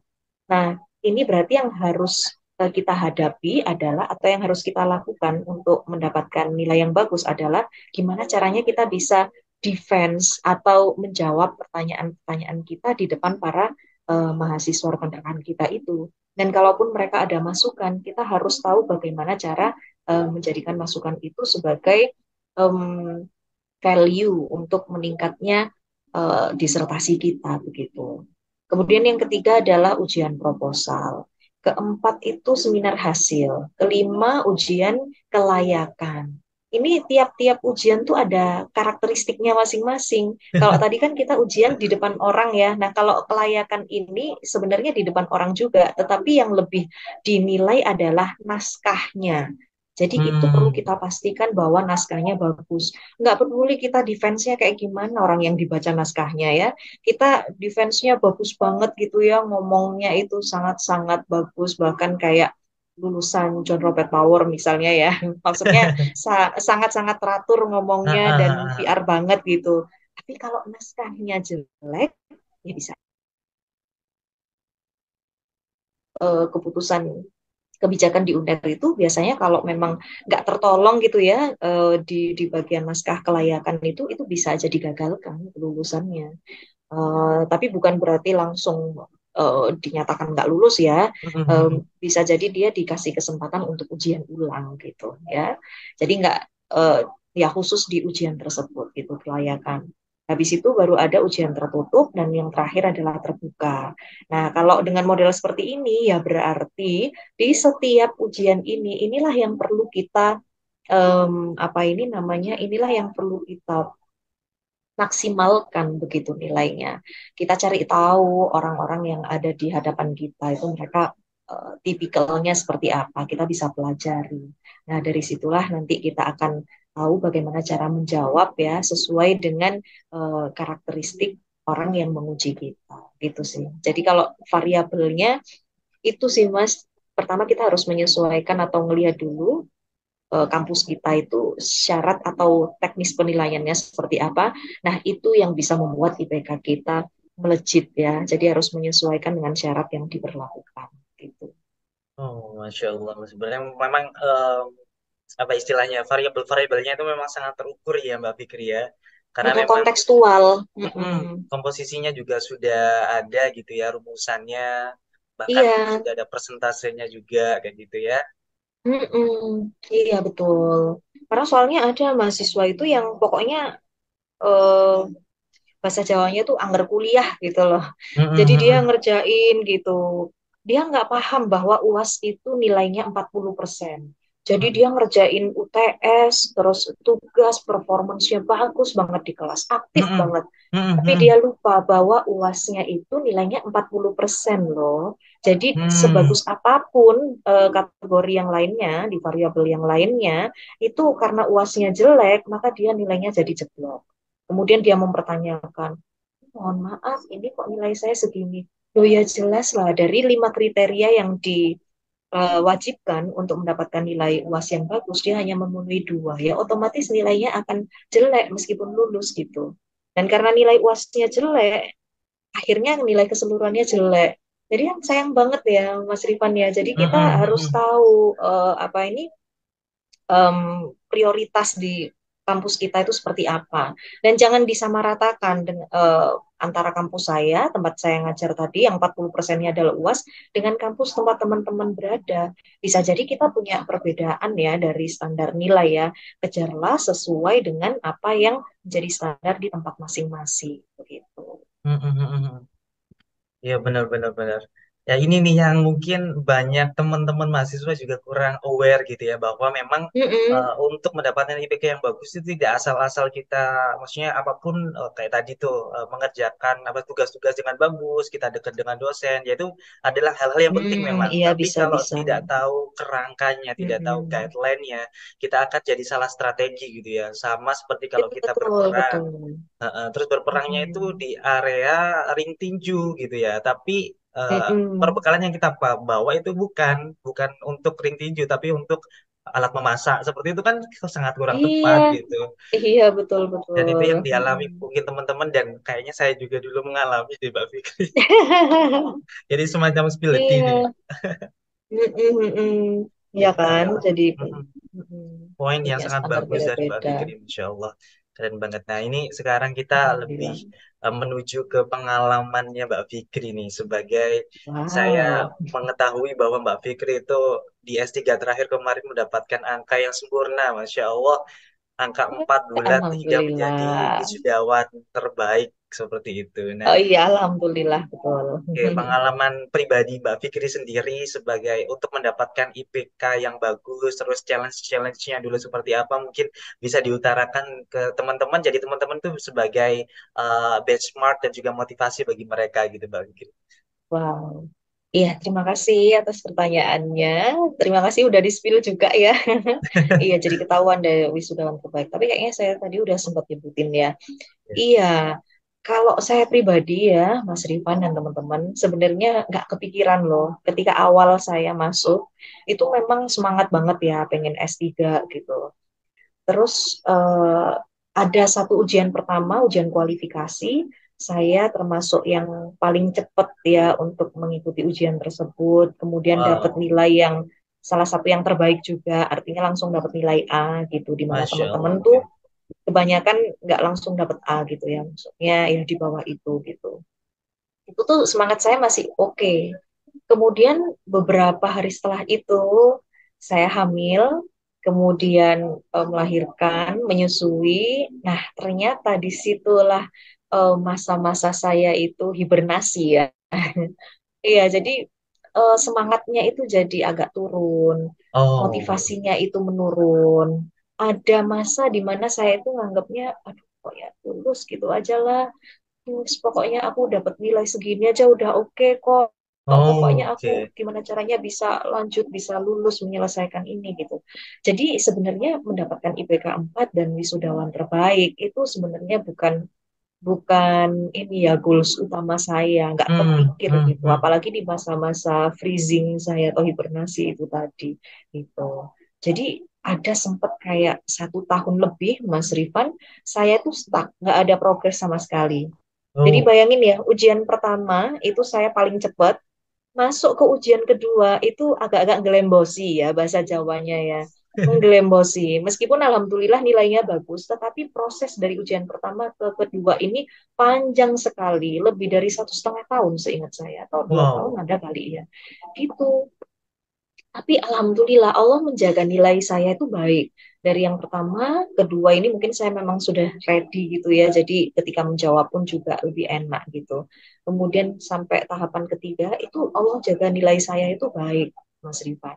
Nah, ini berarti yang harus kita hadapi adalah atau yang harus kita lakukan untuk mendapatkan nilai yang bagus adalah gimana caranya kita bisa defense atau menjawab pertanyaan-pertanyaan kita di depan para mahasiswa rekan-rekan kita itu. Dan kalaupun mereka ada masukan, kita harus tahu bagaimana cara menjadikan masukan itu sebagai um, value untuk meningkatnya disertasi kita begitu. Kemudian yang ketiga adalah ujian proposal. Keempat itu seminar hasil. Kelima ujian kelayakan. Ini tiap-tiap ujian tuh ada karakteristiknya masing-masing. Kalau tadi kan kita ujian di depan orang ya. Nah, kalau kelayakan ini sebenarnya di depan orang juga, tetapi yang lebih dinilai adalah naskahnya. Jadi itu perlu Hmm. kita pastikan bahwa naskahnya bagus. Nggak peduli kita defense-nya kayak gimana orang yang dibaca naskahnya ya. Kita defense-nya bagus banget gitu ya, ngomongnya itu sangat-sangat bagus, bahkan kayak lulusan John Robert Power misalnya ya. Maksudnya sangat-sangat teratur Ah, ngomongnya dan ah, ah, PR banget gitu. Tapi kalau naskahnya jelek, ya bisa keputusan kebijakan di UNER itu biasanya kalau memang nggak tertolong gitu ya di bagian naskah kelayakan itu bisa aja digagalkan kelulusannya. Tapi bukan berarti langsung dinyatakan nggak lulus ya. ah. Hmm. Bisa jadi dia dikasih kesempatan untuk ujian ulang gitu ya. Jadi nggak uh, ya khusus di ujian tersebut gitu kelayakan. Habis itu baru ada ujian tertutup dan yang terakhir adalah terbuka. Nah, kalau dengan model seperti ini ya berarti di setiap ujian ini inilah yang perlu kita apa ini namanya inilah yang perlu kita maksimalkan begitu nilainya. Kita cari tahu orang-orang yang ada di hadapan kita itu mereka tipikalnya seperti apa. Kita bisa pelajari. Nah, dari situlah nanti kita akan tahu bagaimana cara menjawab ya sesuai dengan karakteristik orang yang menguji kita. Gitu sih. Jadi kalau variabelnya itu sih Mas, pertama kita harus menyesuaikan atau melihat dulu kampus kita itu syarat atau teknis penilaiannya seperti apa. Nah, itu yang bisa membuat IPK kita melejit ya. Jadi harus menyesuaikan dengan syarat yang diberlakukan gitu. Oh, Masya Allah. Sebenarnya memang apa istilahnya variabel-variabelnya itu memang sangat terukur ya Mbak Fikri ya. Karena memang Kontekstual. mm-mm, Mm-mm. komposisinya juga sudah ada gitu ya rumusannya. Bahkan Iya, mungkin sudah ada persentasenya juga kayak gitu ya. mm-mm. Iya betul. Karena soalnya ada mahasiswa itu yang pokoknya eh, bahasa Jawanya tuh angger kuliah gitu loh. Jadi dia Mm-mm, ngerjain gitu. Dia nggak paham bahwa UAS itu nilainya 40%. Jadi mm-mm, dia ngerjain UTS, terus tugas, performance-nya bagus banget di kelas, aktif mm-mm, banget. mm-mm, Tapi dia mm-mm, lupa bahwa UASnya itu nilainya 40% loh. Jadi mm-mm, sebagus apapun kategori yang lainnya, di variabel yang lainnya, itu karena UASnya jelek, maka dia nilainya jadi jeblok. Kemudian dia mempertanyakan, mohon maaf, ini kok nilai saya segini? Oh ya jelas lah, dari 5 kriteria yang diwajibkan untuk mendapatkan nilai UAS yang bagus, dia hanya memenuhi 2. Ya otomatis nilainya akan jelek meskipun lulus gitu. Dan karena nilai UASnya jelek, akhirnya nilai keseluruhannya jelek. Jadi kan sayang banget ya Mas Rifan ya. Jadi kita mm-mm, harus mm-mm. tahu apa ini prioritas di kampus kita itu seperti apa. Dan jangan disamaratakan dengan antara kampus saya, tempat saya ngajar tadi, yang 40%-nya adalah UAS, dengan kampus tempat teman-teman berada. Bisa jadi kita punya perbedaan ya dari standar nilai ya. Kejarlah sesuai dengan apa yang menjadi standar di tempat masing-masing. Begitu. Mm-mm, mm-mm. Ya benar-benar benar. Ya ini nih yang mungkin banyak teman-teman mahasiswa juga kurang aware gitu ya bahwa memang Mm-mm. untuk mendapatkan IPK yang bagus itu tidak asal-asal kita, maksudnya apapun kayak tadi tuh mengerjakan apa tugas-tugas dengan bagus, kita dekat dengan dosen, yaitu adalah hal-hal yang penting memang. Iya Tapi kalau bisa-bisa. tidak tahu kerangkanya, tidak tahu Mm-mm. guideline-nya, kita akan jadi salah strategi gitu ya. Sama seperti kalau kita Betul, berperang. betul. Terus berperangnya itu Mm-mm. di area ring tinju gitu ya. Tapi eh, Mm-mm. perbekalan yang kita bawa itu bukan bukan untuk ring tinju, tapi untuk alat memasak. Seperti itu kan sangat kurang Iya, tepat gitu. iya betul Dan itu betul. yang Mm-mm. dialami mungkin teman-teman dan kayaknya saya juga dulu mengalami di Mbak Fikri. Jadi semacam spill the tea nih. Iya, mm-mm, mm-mm. Iya Kita kan, jadi mm-mm, mm-mm. poin yang Punya sangat standar bagus dari Mbak beda-beda. Fikri, Insya Allah. keren banget. Nah, ini sekarang kita lebih Alhamdulillah. menuju ke pengalamannya Mbak Fikri nih. Sebagai saya Wow. mengetahui bahwa Mbak Fikri itu di S3 terakhir kemarin mendapatkan angka yang sempurna, Masya Allah. Angka 4 bulan hingga menjadi Alhamdulillah. wisudawan terbaik seperti itu. Nah, Oh iya, alhamdulillah betul. oke, pengalaman pribadi Mbak Fikri sendiri sebagai untuk mendapatkan IPK yang bagus, terus challenge-challenge-nya dulu seperti apa, mungkin bisa diutarakan ke teman-teman. Jadi teman-teman tuh sebagai benchmark dan juga motivasi bagi mereka gitu Mbak Fikri. Wow. Iya, terima kasih atas pertanyaannya. Terima kasih udah di-spill juga ya. Iya, jadi ketahuan deh wisudawan terbaik. Tapi kayaknya saya tadi udah sempat nyebutin ya. Ya. Iya, kalau saya pribadi ya, Mas Rifan dan teman-teman, sebenarnya nggak kepikiran loh. Ketika awal saya masuk, itu memang semangat banget ya, pengen S3 gitu. Terus ada satu ujian pertama, ujian kualifikasi. Saya termasuk yang paling cepat ya untuk mengikuti ujian tersebut. Kemudian dapat Wow, nilai yang salah satu yang terbaik juga, artinya langsung dapat nilai A gitu. Di mana Masya Allah. teman-teman Ya. tuh kebanyakan nggak langsung dapat A gitu ya, maksudnya ya di bawah itu gitu. Itu tuh semangat saya masih oke. Kemudian beberapa hari setelah itu saya hamil, kemudian melahirkan, menyusui. Nah, ternyata disitulah masa-masa saya itu hibernasi ya. Iya, jadi semangatnya itu jadi agak turun, Oh, motivasinya itu menurun. Ada masa di mana saya itu nganggapnya, aduh kok ya lulus gitu aja lah. Terus pokoknya aku dapat nilai segini aja udah oke kok. Pokoknya oh, aku oke. gimana caranya bisa lanjut, bisa lulus menyelesaikan ini gitu. Jadi sebenarnya mendapatkan IPK 4 dan wisudawan terbaik itu sebenarnya bukan bukan ini ya goals utama saya, nggak kepikir gitu. Hmm. Apalagi di masa-masa freezing saya atau hibernasi itu tadi gitu. Jadi ada sempat kayak 1 tahun lebih, Mas Rifan, saya tuh stuck, nggak ada progres sama sekali. Jadi Oh, bayangin ya, ujian pertama itu saya paling cepat, masuk ke ujian kedua itu agak-agak ngelembosi ya bahasa Jawanya ya. Menggelembosi. Meskipun alhamdulillah nilainya bagus, tetapi proses dari ujian pertama ke kedua ini panjang sekali, lebih dari 1,5 tahun seingat saya, atau 2 tahun wow. ada kali ya. Gitu. Tapi alhamdulillah Allah menjaga nilai saya itu baik. Dari yang pertama, kedua ini mungkin saya memang sudah ready gitu ya. Jadi ketika menjawab pun juga lebih enak gitu. Kemudian sampai tahapan ketiga itu Allah jaga nilai saya itu baik, Mas Rifan.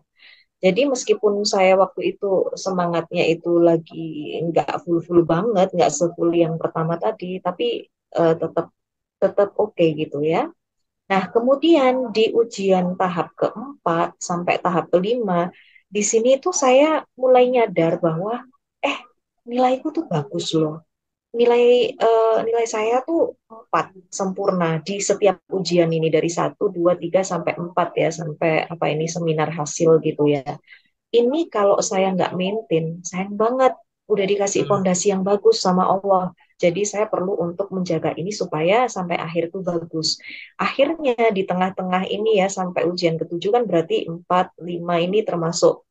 Jadi meskipun saya waktu itu semangatnya itu lagi nggak full-full banget, nggak sefull yang pertama tadi, tapi tetap tetap oke gitu ya. Nah, kemudian di ujian tahap keempat sampai tahap kelima, di sini tuh saya mulai nyadar bahwa, eh, nilaiku tuh bagus loh. Nilai saya tuh 4 sempurna di setiap ujian ini dari 1, 2, 3 sampai 4 ya, sampai apa ini seminar hasil gitu ya. Ini kalau saya nggak maintain, sayang banget. Udah dikasih Hmm. fondasi yang bagus sama Allah. Jadi saya perlu untuk menjaga ini supaya sampai akhir itu bagus. Akhirnya di tengah-tengah ini ya sampai ujian ketujuh kan berarti 4, 5 ini termasuk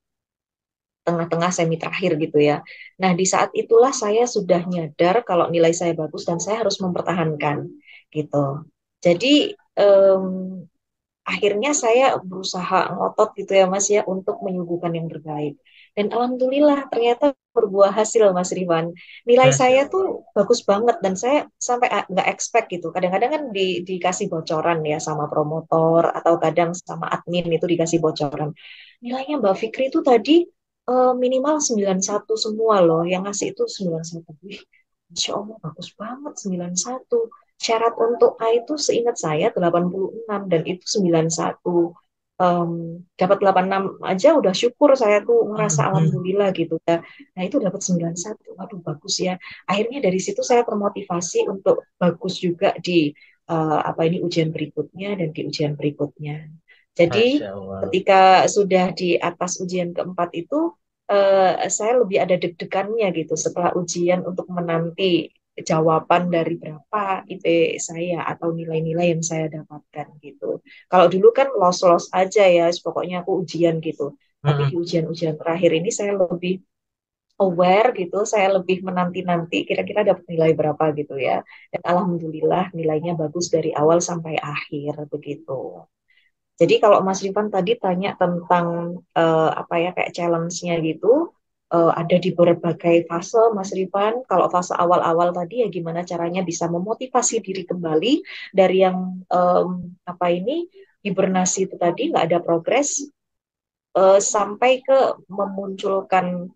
tengah-tengah semi terakhir gitu ya. Nah di saat itulah saya sudah nyadar kalau nilai saya bagus dan saya harus mempertahankan gitu. Jadi akhirnya saya berusaha ngotot gitu ya Mas ya untuk menyuguhkan yang terbaik. Dan alhamdulillah ternyata berbuah hasil Mas Rifan. Nilai Masya saya Allah. tuh bagus banget dan saya sampai nggak expect gitu. Kadang-kadang kan dikasih bocoran ya sama promotor atau kadang sama admin itu dikasih bocoran. Nilainya Mbak Fikri itu tadi minimal 91 semua loh. Yang ngasih itu 91. Wih, Masya Allah bagus banget 91. Syarat untuk A itu seingat saya 86 dan itu 91. Dapat 86 aja udah syukur saya tuh ngerasa Hmm. alhamdulillah gitu ya. Nah itu dapat 91. Waduh bagus ya. Akhirnya dari situ saya termotivasi untuk bagus juga di apa ini ujian berikutnya dan di ujian berikutnya. Jadi Masya Allah. ketika sudah di atas ujian keempat itu saya lebih ada deg-degannya gitu setelah ujian untuk menanti jawaban dari berapa IP saya atau nilai-nilai yang saya dapatkan gitu. Kalau dulu kan los-los aja ya, pokoknya aku ujian gitu. Tapi Hmm. di ujian-ujian terakhir ini saya lebih aware gitu, saya lebih menanti-nanti kira-kira dapat nilai berapa gitu ya. Dan alhamdulillah nilainya bagus dari awal sampai akhir begitu. Jadi kalau Mas Rifan tadi tanya tentang apa ya kayak challenge-nya gitu, ada di berbagai fase Mas Rifan. Kalau fase awal-awal tadi ya gimana caranya bisa memotivasi diri kembali dari yang apa ini hibernasi itu tadi nggak ada progres sampai ke memunculkan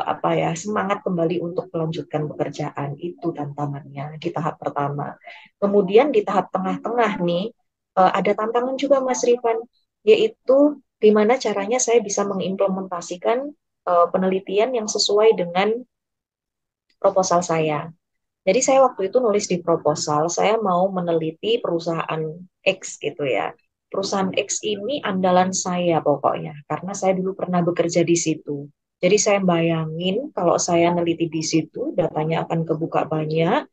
apa ya semangat kembali untuk melanjutkan pekerjaan itu tantangannya di tahap pertama. Kemudian di tahap tengah-tengah nih ada tantangan juga Mas Rifan, yaitu gimana caranya saya bisa mengimplementasikan penelitian yang sesuai dengan proposal saya. Jadi saya waktu itu nulis di proposal, saya mau meneliti perusahaan X gitu ya. Perusahaan X ini andalan saya pokoknya, karena saya dulu pernah bekerja di situ. Jadi saya bayangin kalau saya neliti di situ, datanya akan kebuka banyak,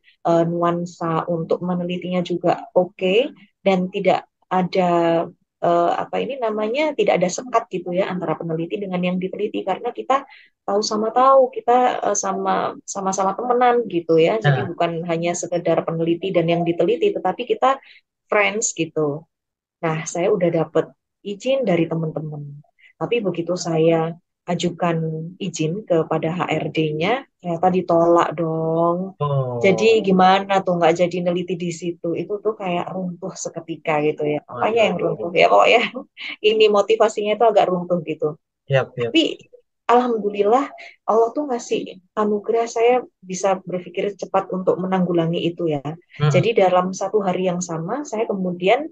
nuansa untuk menelitinya juga oke, dan tidak ada apa ini namanya tidak ada sekat gitu ya antara peneliti dengan yang diteliti karena kita tahu sama tahu kita sama sama-sama temenan gitu ya. Jadi Nah, bukan hanya sekedar peneliti dan yang diteliti, tetapi kita friends gitu. Nah, saya udah dapet izin dari teman-teman. Tapi begitu saya ajukan izin kepada HRD-nya, ternyata ditolak dong. Jadi oh, gimana tuh nggak jadi neliti di situ? Itu tuh kayak runtuh seketika gitu ya. Apanya yang runtuh waduh, ya? Oh ya, ini motivasinya itu agak runtuh gitu. yap, yap. Tapi alhamdulillah Allah tuh ngasih anugerah saya bisa berpikir cepat untuk menanggulangi itu ya. Mm-mm. Jadi dalam satu hari yang sama saya kemudian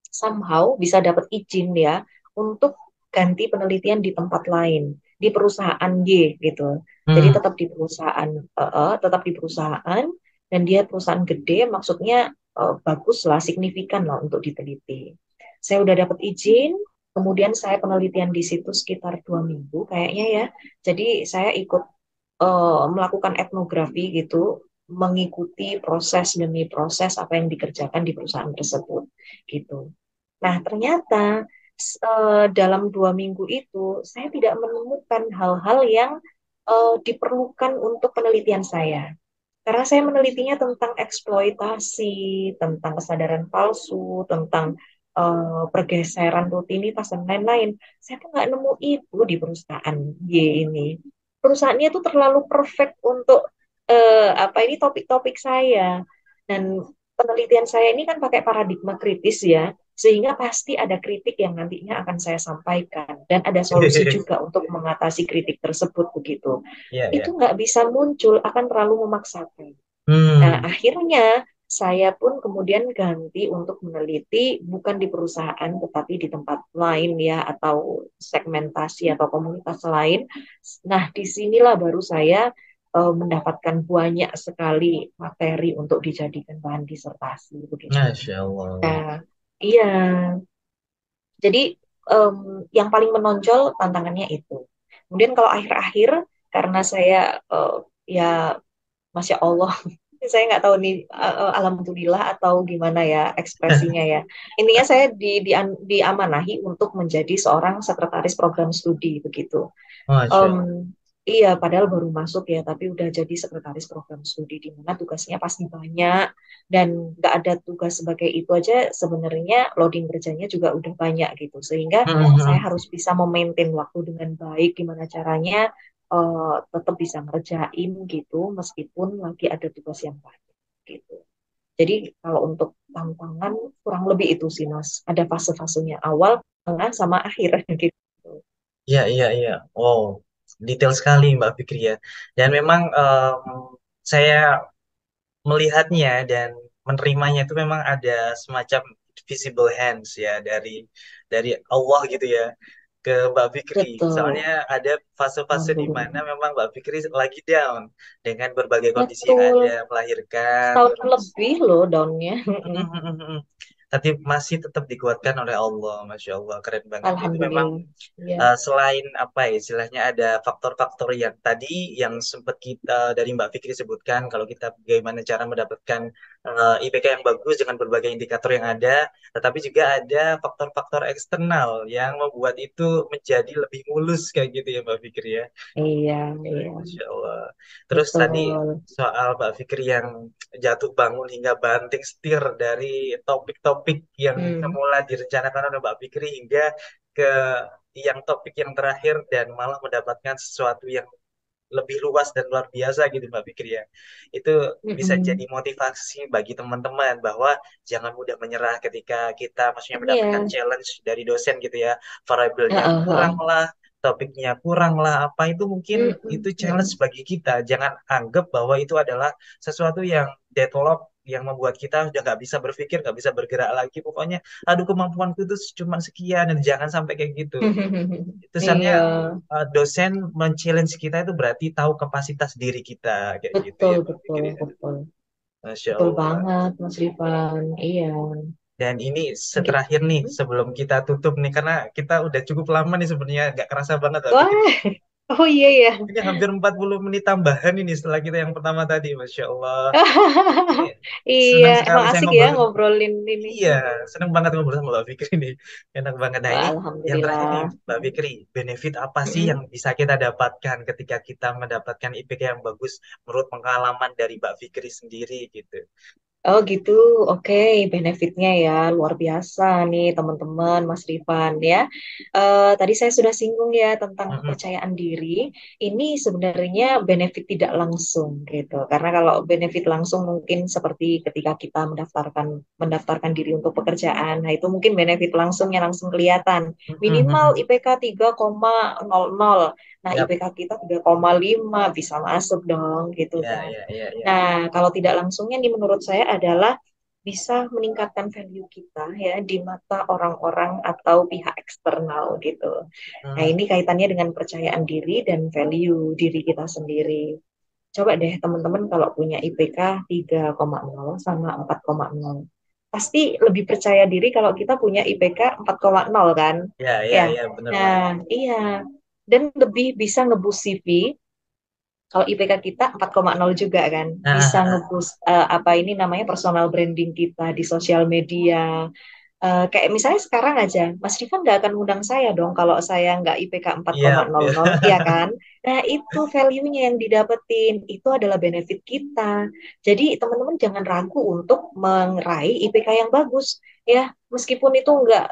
somehow bisa dapat izin ya untuk ganti penelitian di tempat lain di perusahaan Y gitu. Jadi Mm. tetap di perusahaan dan dia perusahaan gede, maksudnya bagus lah, signifikan lah untuk diteliti. Saya udah dapat izin, kemudian saya penelitian di situ sekitar 2 minggu kayaknya ya. Jadi saya ikut melakukan etnografi gitu, mengikuti proses demi proses apa yang dikerjakan di perusahaan tersebut gitu. Nah, ternyata dalam 2 minggu itu saya tidak menemukan hal-hal yang diperlukan untuk penelitian saya. Karena saya menelitinya tentang eksploitasi, tentang kesadaran palsu, tentang pergeseran rutinitas dan lain-lain. Saya tuh nggak nemu itu di perusahaan Y ini. Perusahaannya tuh terlalu perfect untuk apa ini topik-topik saya. Dan penelitian saya ini kan pakai paradigma kritis ya, sehingga pasti ada kritik yang nantinya akan saya sampaikan dan ada solusi juga untuk mengatasi kritik tersebut begitu. Iya, Itu iya. nggak bisa muncul, akan terlalu memaksakan. Nah, Hmm. akhirnya saya pun kemudian ganti untuk meneliti bukan di perusahaan tetapi di tempat lain ya atau segmentasi atau komunitas lain. Nah, disinilah baru saya mendapatkan banyak sekali materi untuk dijadikan bahan disertasi begitu. Masya Allah. Nah, iya. Jadi em, yang paling menonjol tantangannya itu. Kemudian kalau akhir-akhir karena saya ya Masya Allah, saya nggak tahu nih, alhamdulillah atau gimana ya ekspresinya ya. Intinya saya diamanahi untuk menjadi seorang sekretaris program studi begitu. Masya Em, Allah. iya, padahal baru masuk ya, tapi udah jadi sekretaris program studi di mana tugasnya pasti banyak dan nggak ada tugas sebagai itu aja sebenarnya loading kerjanya juga udah banyak gitu. Sehingga saya Mm-mm. harus bisa memaintain waktu dengan baik, gimana caranya tetap bisa ngerjain gitu meskipun lagi ada tugas yang banyak gitu. Jadi kalau untuk tantangan kurang lebih itu sih Mas. Ada fase-fasenya awal, tengah, sama akhir gitu. Iya, iya, iya. Wow, detail sekali Mbak Fikri ya. Dan memang saya melihatnya dan menerimanya itu memang ada semacam visible hands ya dari Allah gitu ya ke Mbak Fikri. Soalnya Betul. ada fase-fase di mana Alhamdulillah. memang Mbak Fikri lagi down dengan berbagai kondisi yang ada, Betul. melahirkan, Setahun terus lebih loh daunnya. tapi masih tetap dikuatkan oleh Allah, Masya Allah, keren banget. Itu memang Alhamdulillah. Ya, selain apa ya istilahnya ada faktor-faktor yang tadi yang sempat kita dari Mbak Fikri sebutkan kalau kita bagaimana cara mendapatkan IPK yang bagus dengan berbagai indikator yang ada, tetapi juga ada faktor-faktor eksternal yang membuat itu menjadi lebih mulus kayak gitu ya Mbak Fikri ya. Iya, iya, Masya Allah. Terus tadi betul. soal Mbak Fikri yang jatuh bangun hingga banting setir dari topik-topik yang Hmm. semula direncanakan oleh Mbak Fikri hingga ke yang topik yang terakhir dan malah mendapatkan sesuatu yang lebih luas dan luar biasa gitu Mbak Fikri ya. Itu bisa jadi Mm-mm. motivasi bagi teman-teman bahwa jangan mudah menyerah ketika kita maksudnya mendapatkan Iya. challenge dari dosen gitu ya. Variabelnya Heeh, kurang heeh. lah, topiknya kurang lah, apa itu mungkin itu Mm-mm, challenge mm-mm. bagi kita. Jangan anggap bahwa itu adalah sesuatu yang deadlock yang membuat kita udah nggak bisa berpikir, nggak bisa bergerak lagi. Pokoknya, aduh kemampuanku itu cuma sekian dan jangan sampai kayak gitu. Kesannya Iya, dosen men-challenge kita itu berarti tahu kapasitas diri kita kayak gitu betul, ya Mbak betul, Fikri ya. betul. Masya Betul Allah. banget, Mas Rifan. Iya. Dan ini Mungkin. terakhir nih Hmm? sebelum kita tutup nih karena kita udah cukup lama nih sebenarnya nggak kerasa banget Mbak Fikri. Wah, oh iya ya. Ini hampir 40 menit tambahan ini setelah kita yang pertama tadi. Masya Allah. Ini Iya, senang emang sekali saya asik ya ngobrol. ngobrolin ini. Iya, Mm-mm. senang banget ngobrol sama Mbak Fikri nih. Enak banget. Nah Wah, ini yang terakhir nih alhamdulillah. Mbak Fikri. Benefit apa sih yang Mm-mm. bisa kita dapatkan ketika kita mendapatkan IPK yang bagus menurut pengalaman dari Mbak Fikri sendiri gitu. Oh gitu, oke. Benefitnya ya luar biasa nih teman-teman, Mas Rifan ya. Tadi saya sudah singgung ya tentang Mm-mm. kepercayaan diri. Ini sebenarnya benefit tidak langsung gitu. Karena kalau benefit langsung mungkin seperti ketika kita mendaftarkan diri untuk pekerjaan. Nah itu mungkin benefit langsungnya langsung kelihatan. Mm-mm, Minimal mm-mm. IPK 3,00. Nah Yap. IPK kita 3,5 bisa masuk dong gitu Ya, kan. ya, ya, ya. Nah, kalau tidak langsungnya nih menurut saya adalah bisa meningkatkan value kita ya di mata orang-orang atau pihak eksternal gitu. Nah, Hmm, ini kaitannya dengan percayaan diri dan value diri kita sendiri. Coba deh teman-teman kalau punya IPK 3,0 sama 4,0. Pasti lebih percaya diri kalau kita punya IPK 4,0 kan? ya, Ya. ya, ya, benar Nah, banget. iya. Dan lebih bisa ngeboost CV kalau IPK kita 4,0 juga kan, Ah, bisa ah, ah. nge-boost apa ini namanya personal branding kita di sosial media. Kayak misalnya sekarang aja, Mas Rifan nggak akan ngundang saya dong kalau saya nggak IPK Iya, ya. 4,00, ya kan? Nah, itu value-nya yang didapetin, itu adalah benefit kita. Jadi, teman-teman jangan ragu untuk meraih IPK yang bagus. Ya, meskipun itu nggak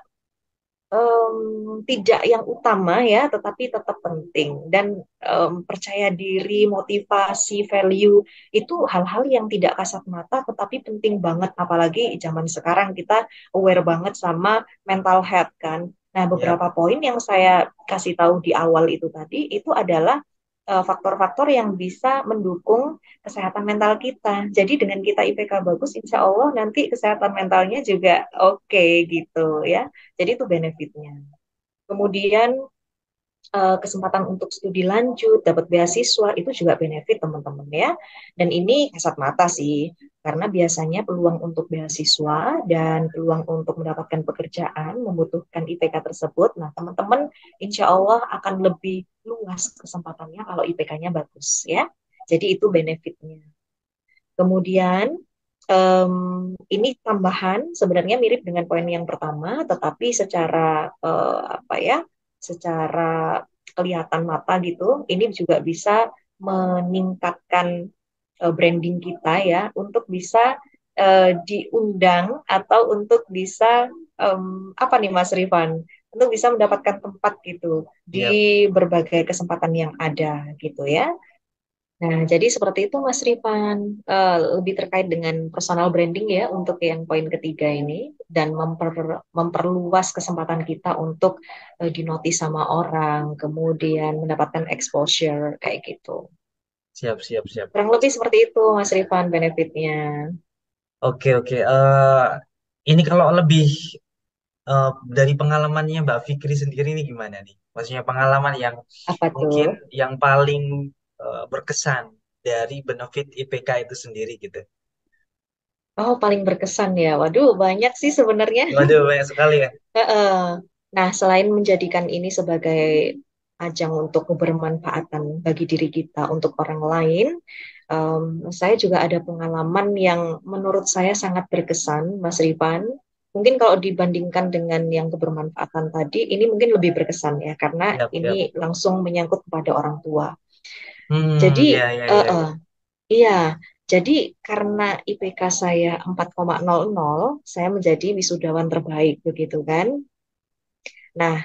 tidak yang utama ya, tetapi tetap penting. Dan percaya diri, motivasi, value itu hal-hal yang tidak kasat mata, tetapi penting banget. Apalagi zaman sekarang kita aware banget sama mental health kan. Nah, Yap. beberapa poin yang saya kasih tahu di awal itu tadi itu adalah faktor-faktor yang bisa mendukung kesehatan mental kita. Jadi dengan kita IPK bagus, insya Allah nanti kesehatan mentalnya juga oke gitu ya. Jadi itu benefitnya. Kemudian kesempatan untuk studi lanjut, dapat beasiswa itu juga benefit teman-teman ya. Dan ini kasat mata sih, karena biasanya peluang untuk beasiswa dan peluang untuk mendapatkan pekerjaan membutuhkan IPK tersebut. Nah, teman-teman insya Allah akan lebih luas kesempatannya kalau IPK-nya bagus ya. Jadi itu benefitnya. Kemudian ini tambahan sebenarnya mirip dengan poin yang pertama, tetapi secara apa ya, secara kelihatan mata gitu, ini juga bisa meningkatkan branding kita ya untuk bisa diundang atau untuk bisa apa nih Mas Rifan, untuk bisa mendapatkan tempat gitu di Yap. berbagai kesempatan yang ada gitu ya. Nah, jadi seperti itu Mas Rifan. Lebih terkait dengan personal branding ya untuk yang poin ketiga ini dan memperluas kesempatan kita untuk dinotis sama orang, kemudian mendapatkan exposure kayak gitu. Siap, siap, siap. Kurang lebih seperti itu Mas Rifan benefitnya. Oke, oke. Ini kalau lebih eh, dari pengalamannya Mbak Fikri sendiri ini gimana nih? Maksudnya pengalaman yang Apa mungkin tuh? yang paling berkesan dari benefit IPK itu sendiri gitu. Oh, paling berkesan ya. Waduh, banyak sih sebenarnya. Waduh, banyak sekali ya. Heeh. Nah, selain menjadikan ini sebagai ajang untuk kebermanfaatan bagi diri kita untuk orang lain, Saya juga ada pengalaman yang menurut saya sangat berkesan, Mas Rifan. Mungkin kalau dibandingkan dengan yang kebermanfaatan tadi, ini mungkin lebih berkesan ya, karena Siap, ini siap. langsung menyangkut kepada orang tua. Hmm, Jadi, ya, ya, eh, ya, eh, ya. iya, jadi karena IPK saya 4,00, saya menjadi wisudawan terbaik, begitu kan? Nah,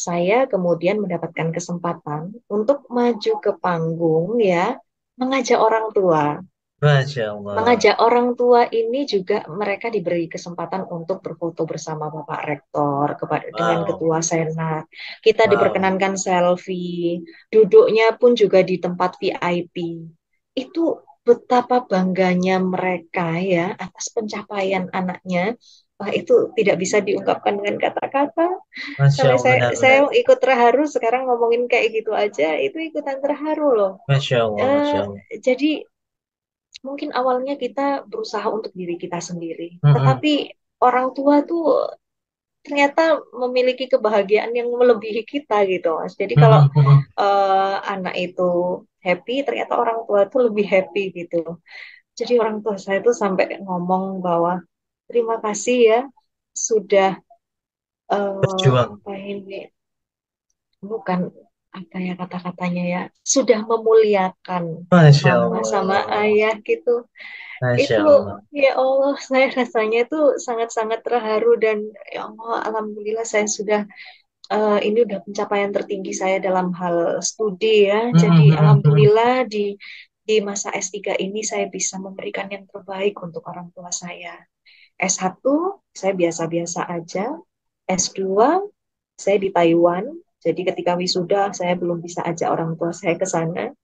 saya kemudian mendapatkan kesempatan untuk maju ke panggung ya, mengajak orang tua. Masya Allah. Mengajak orang tua ini juga mereka diberi kesempatan untuk berfoto bersama Bapak Rektor dengan Wow, Ketua Senat. Kita wow. diperkenankan selfie, duduknya pun juga di tempat VIP. Itu betapa bangganya mereka ya atas pencapaian anaknya. Wah, itu tidak bisa diungkapkan dengan kata-kata. Masya Sampai Allah, saya benar-benar. ikut terharu sekarang ngomongin kayak gitu aja, itu ikutan terharu loh. Masya Allah, Masya Eh, Allah. jadi mungkin awalnya kita berusaha untuk diri kita sendiri, Mm-mm. tetapi orang tua tuh ternyata memiliki kebahagiaan yang melebihi kita gitu, Mas. Jadi kalau Mm-mm, mm-mm. anak itu happy, ternyata orang tua itu lebih happy gitu. Jadi orang tua saya tuh sampai ngomong bahwa terima kasih ya sudah Berjuang. apa ini bukan apa ya kata-katanya ya, sudah memuliakan Masya mama sama Allah. ayah gitu. Masya Itu Allah. ya Allah, saya rasanya itu sangat-sangat terharu dan ya Allah, alhamdulillah saya sudah ini udah pencapaian tertinggi saya dalam hal studi ya. Jadi Mm-mm, mm-mm, mm-mm. alhamdulillah di masa S3 ini saya bisa memberikan yang terbaik untuk orang tua saya. S1 saya biasa-biasa aja. S2 saya di Taiwan. Jadi ketika wisuda saya belum bisa ajak orang tua saya ke sana.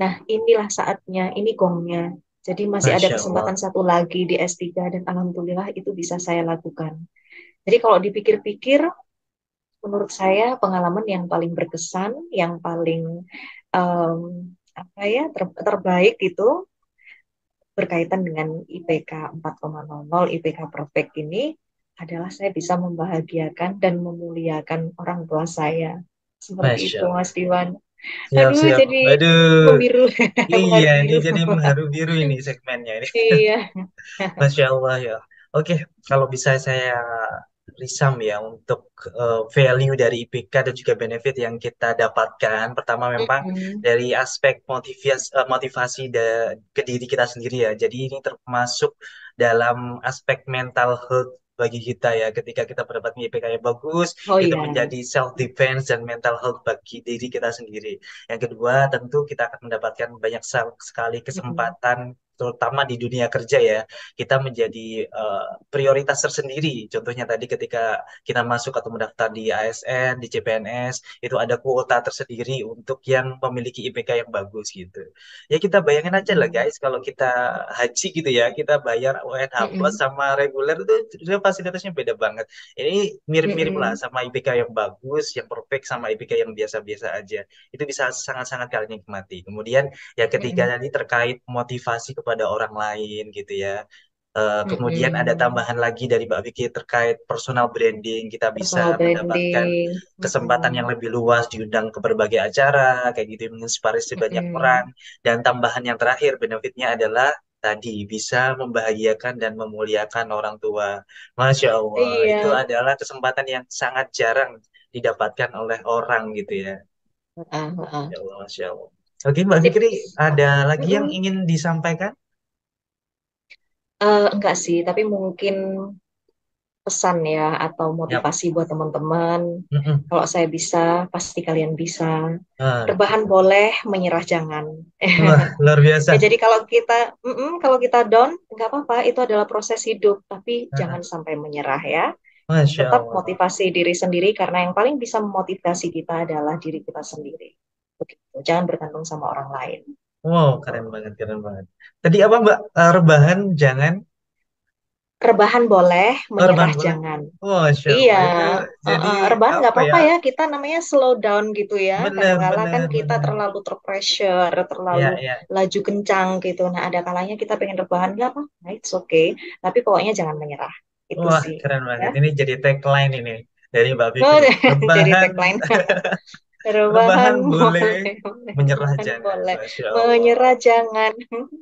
Nah, inilah saatnya, ini gongnya. Jadi masih ada Masya kesempatan Allah. satu lagi di S3 dan alhamdulillah itu bisa saya lakukan. Jadi kalau dipikir-pikir, menurut saya pengalaman yang paling berkesan, yang paling em, apa ya terbaik itu berkaitan dengan IPK 4,00, IPK perfect ini adalah saya bisa membahagiakan dan memuliakan orang tua saya. Seperti Masya itu, Mas Allah. Diwan. Siap, Aduh, siap. jadi Aduh. membiru, Iya, mengaru ini biru. jadi mengharu biru ini segmennya ini. Iya. Masya Allah ya. Oke, kalau bisa saya risam ya untuk value dari IPK dan juga benefit yang kita dapatkan. Pertama memang Mm-mm. dari aspek motivasi ke diri kita sendiri ya. Jadi ini termasuk dalam aspek mental health bagi kita ya. Ketika kita mendapatkan IPK yang bagus, Oh itu iya. menjadi self defense dan mental health bagi diri kita sendiri. Yang kedua, tentu kita akan mendapatkan banyak sekali Mm-mm. kesempatan terutama di dunia kerja ya kita menjadi prioritas tersendiri. Contohnya tadi ketika kita masuk atau mendaftar di ASN, di CPNS, itu ada kuota tersendiri untuk yang memiliki IPK yang bagus gitu. Ya kita bayangin aja lah Mm-mm. guys, kalau kita haji gitu ya, kita bayar UNH Plus Mm-mm. sama reguler itu sudah fasilitasnya beda banget. Ini mirip-mirip lah Mm-mm. sama IPK yang bagus, yang perfect sama IPK yang biasa-biasa aja. Itu bisa sangat-sangat kalian nikmati. Kemudian yang ketiga Mm-mm. tadi terkait motivasi kepada orang lain gitu ya. Kemudian ada Mm-mm. tambahan lagi dari Mbak Vicky terkait personal branding. Kita bisa Personal mendapatkan branding. kesempatan yang Mm-mm. lebih luas, diundang ke berbagai acara, kayak gitu, menginspirasi banyak orang. Mm-mm. Dan tambahan yang terakhir, benefitnya adalah tadi bisa membahagiakan dan memuliakan orang tua. Masya Allah, itu Iya. adalah kesempatan yang sangat jarang didapatkan oleh orang gitu ya. Ah, ah, ah. Ya Allah, Masya Allah. Oke, Mbak Fikri, Tips. ada lagi yang Mm-mm. ingin disampaikan? Enggak sih, tapi mungkin pesan ya atau Ya. motivasi buat teman-teman. Mm-mm. Kalau saya bisa, pasti kalian bisa. Oke. Rebahan boleh, menyerah jangan. Wah, luar biasa. Ya, jadi kalau kita down, nggak apa-apa, itu adalah proses hidup, tapi Heeh. jangan sampai menyerah ya. Masya Tetap Allah. motivasi diri sendiri karena yang paling bisa memotivasi kita adalah diri kita sendiri. Begitu. Jangan bergantung sama orang lain. Wow, keren banget, keren banget. Tadi apa Mbak? Rebahan jangan, Rebahan boleh, rebahan menyerah boleh. jangan. Masya Iya, Allah, itu jadi rebahan nggak apa ya? apa-apa ya. Kita namanya slow down gitu ya. Benar, Kadang-kala kan benar, kita benar. terlalu terpressure, terlalu Ya, ya. laju kencang gitu. Nah, ada kalanya kita pengen rebahan nggak apa, nah, it's okay. Tapi pokoknya jangan menyerah. Itu Wah, sih. keren Ya. banget. Ini jadi tagline ini dari Mbak Oh, Fikri. jadi Rebahan, tagline. Rebahan Rebahan boleh, boleh, boleh, menyerah rebahan jangan. boleh. Masya Menyerah Allah. jangan.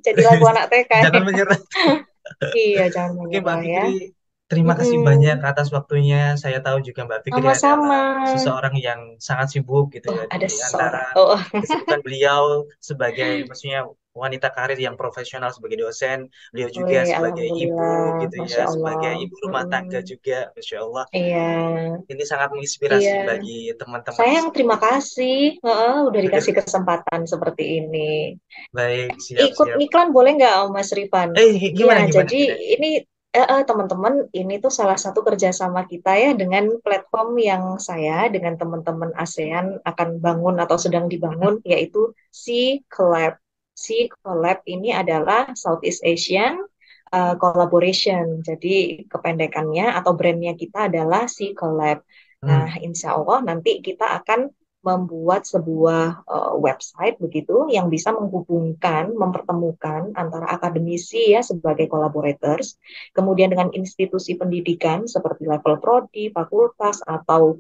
Jadi lagu anak TK Jangan ya. menyerah. Iya, jangan Oke Mbak menyerah ya. Fikri, terima kasih banyak Mm-mm. atas waktunya. Saya tahu juga Mbak Fikri adalah Sama-sama. seseorang yang sangat sibuk gitu Oh, ya di ada antara seseorang. Oh, kesibukan beliau sebagai maksudnya wanita karir yang profesional sebagai dosen, beliau juga wih, sebagai ibu alhamdulillah, gitu ya, masya sebagai Allah. ibu rumah tangga Mm-mm. juga, Masya Allah. Iya, Ini sangat menginspirasi iya. bagi teman-teman Sayang, terima semua. kasih. Heeh, udah dikasih kesempatan seperti ini. Baik, Ikut siap-siap. iklan boleh nggak, Mas Rifan? Iya, Gimana gimana jadi gimana? ini teman-teman, ini tuh salah satu kerjasama kita ya dengan platform yang saya dengan teman-teman ASEAN akan bangun atau sedang dibangun, yaitu Sea Collab. Sea Collab ini adalah Southeast Asian Collaboration. Jadi kependekannya atau brandnya kita adalah Sea Collab. Nah, Hmm, insya Allah nanti kita akan membuat sebuah website begitu yang bisa menghubungkan, mempertemukan antara akademisi ya sebagai collaborators, kemudian dengan institusi pendidikan seperti level prodi, fakultas atau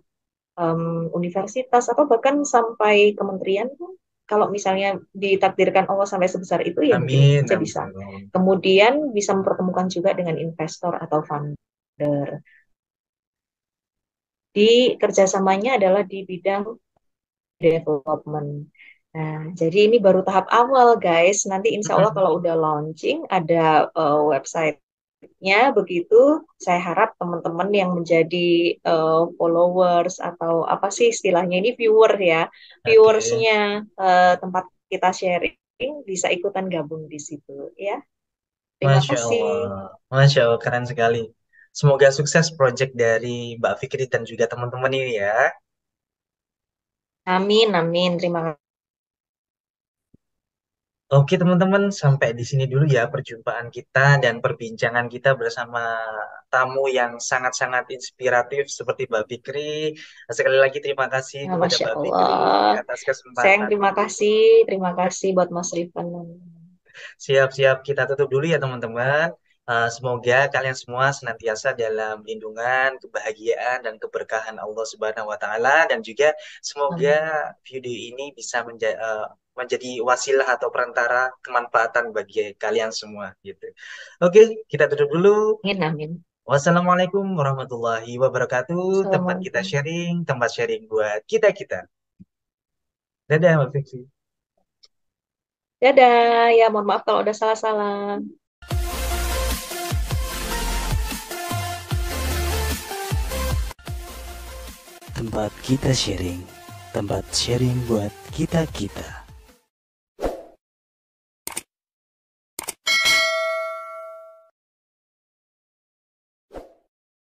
universitas atau bahkan sampai kementerian pun kalau misalnya ditakdirkan Allah sampai sebesar itu ya mungkin amin, saja amin, bisa. amin. Kemudian bisa mempertemukan juga dengan investor atau funder. Di kerjasamanya adalah di bidang development. Nah, jadi ini baru tahap awal, guys. Nanti insya Allah kalau udah launching, ada websitenya begitu. Saya harap teman-teman yang menjadi followers atau apa sih istilahnya ini viewer ya, Oke, viewersnya tempat kita sharing bisa ikutan gabung di situ, ya. Terima Masya kasih. Allah, Masya Allah, keren sekali. Semoga sukses project dari Mbak Fikri dan juga teman-teman ini ya. Amin, amin. Terima Oke teman-teman, sampai di sini dulu ya perjumpaan kita dan perbincangan kita bersama tamu yang sangat-sangat inspiratif seperti Mbak Fikri. Sekali lagi terima kasih kasih. kepada Masya Mbak Fikri Allah. atas Sayang, terima kesempatannya. kasih. Terima kasih buat Mas Rifan. Siap-siap kita tutup dulu ya teman-teman. Semoga kalian semua senantiasa dalam lindungan, kebahagiaan, dan keberkahan Allah Subhanahu wa Ta'ala. Dan juga semoga Amin. video ini bisa menjadi wasilah atau perantara kemanfaatan bagi kalian semua gitu. Oke, kita tutup dulu. Amin, amin. Wassalamualaikum warahmatullahi wabarakatuh. Tempat kita Assalamualaikum. sharing, tempat sharing buat kita-kita. Dadah, Mbak Fiksi. Dadah, ya mohon maaf kalau udah salah-salah. Tempat kita sharing, tempat sharing buat kita-kita.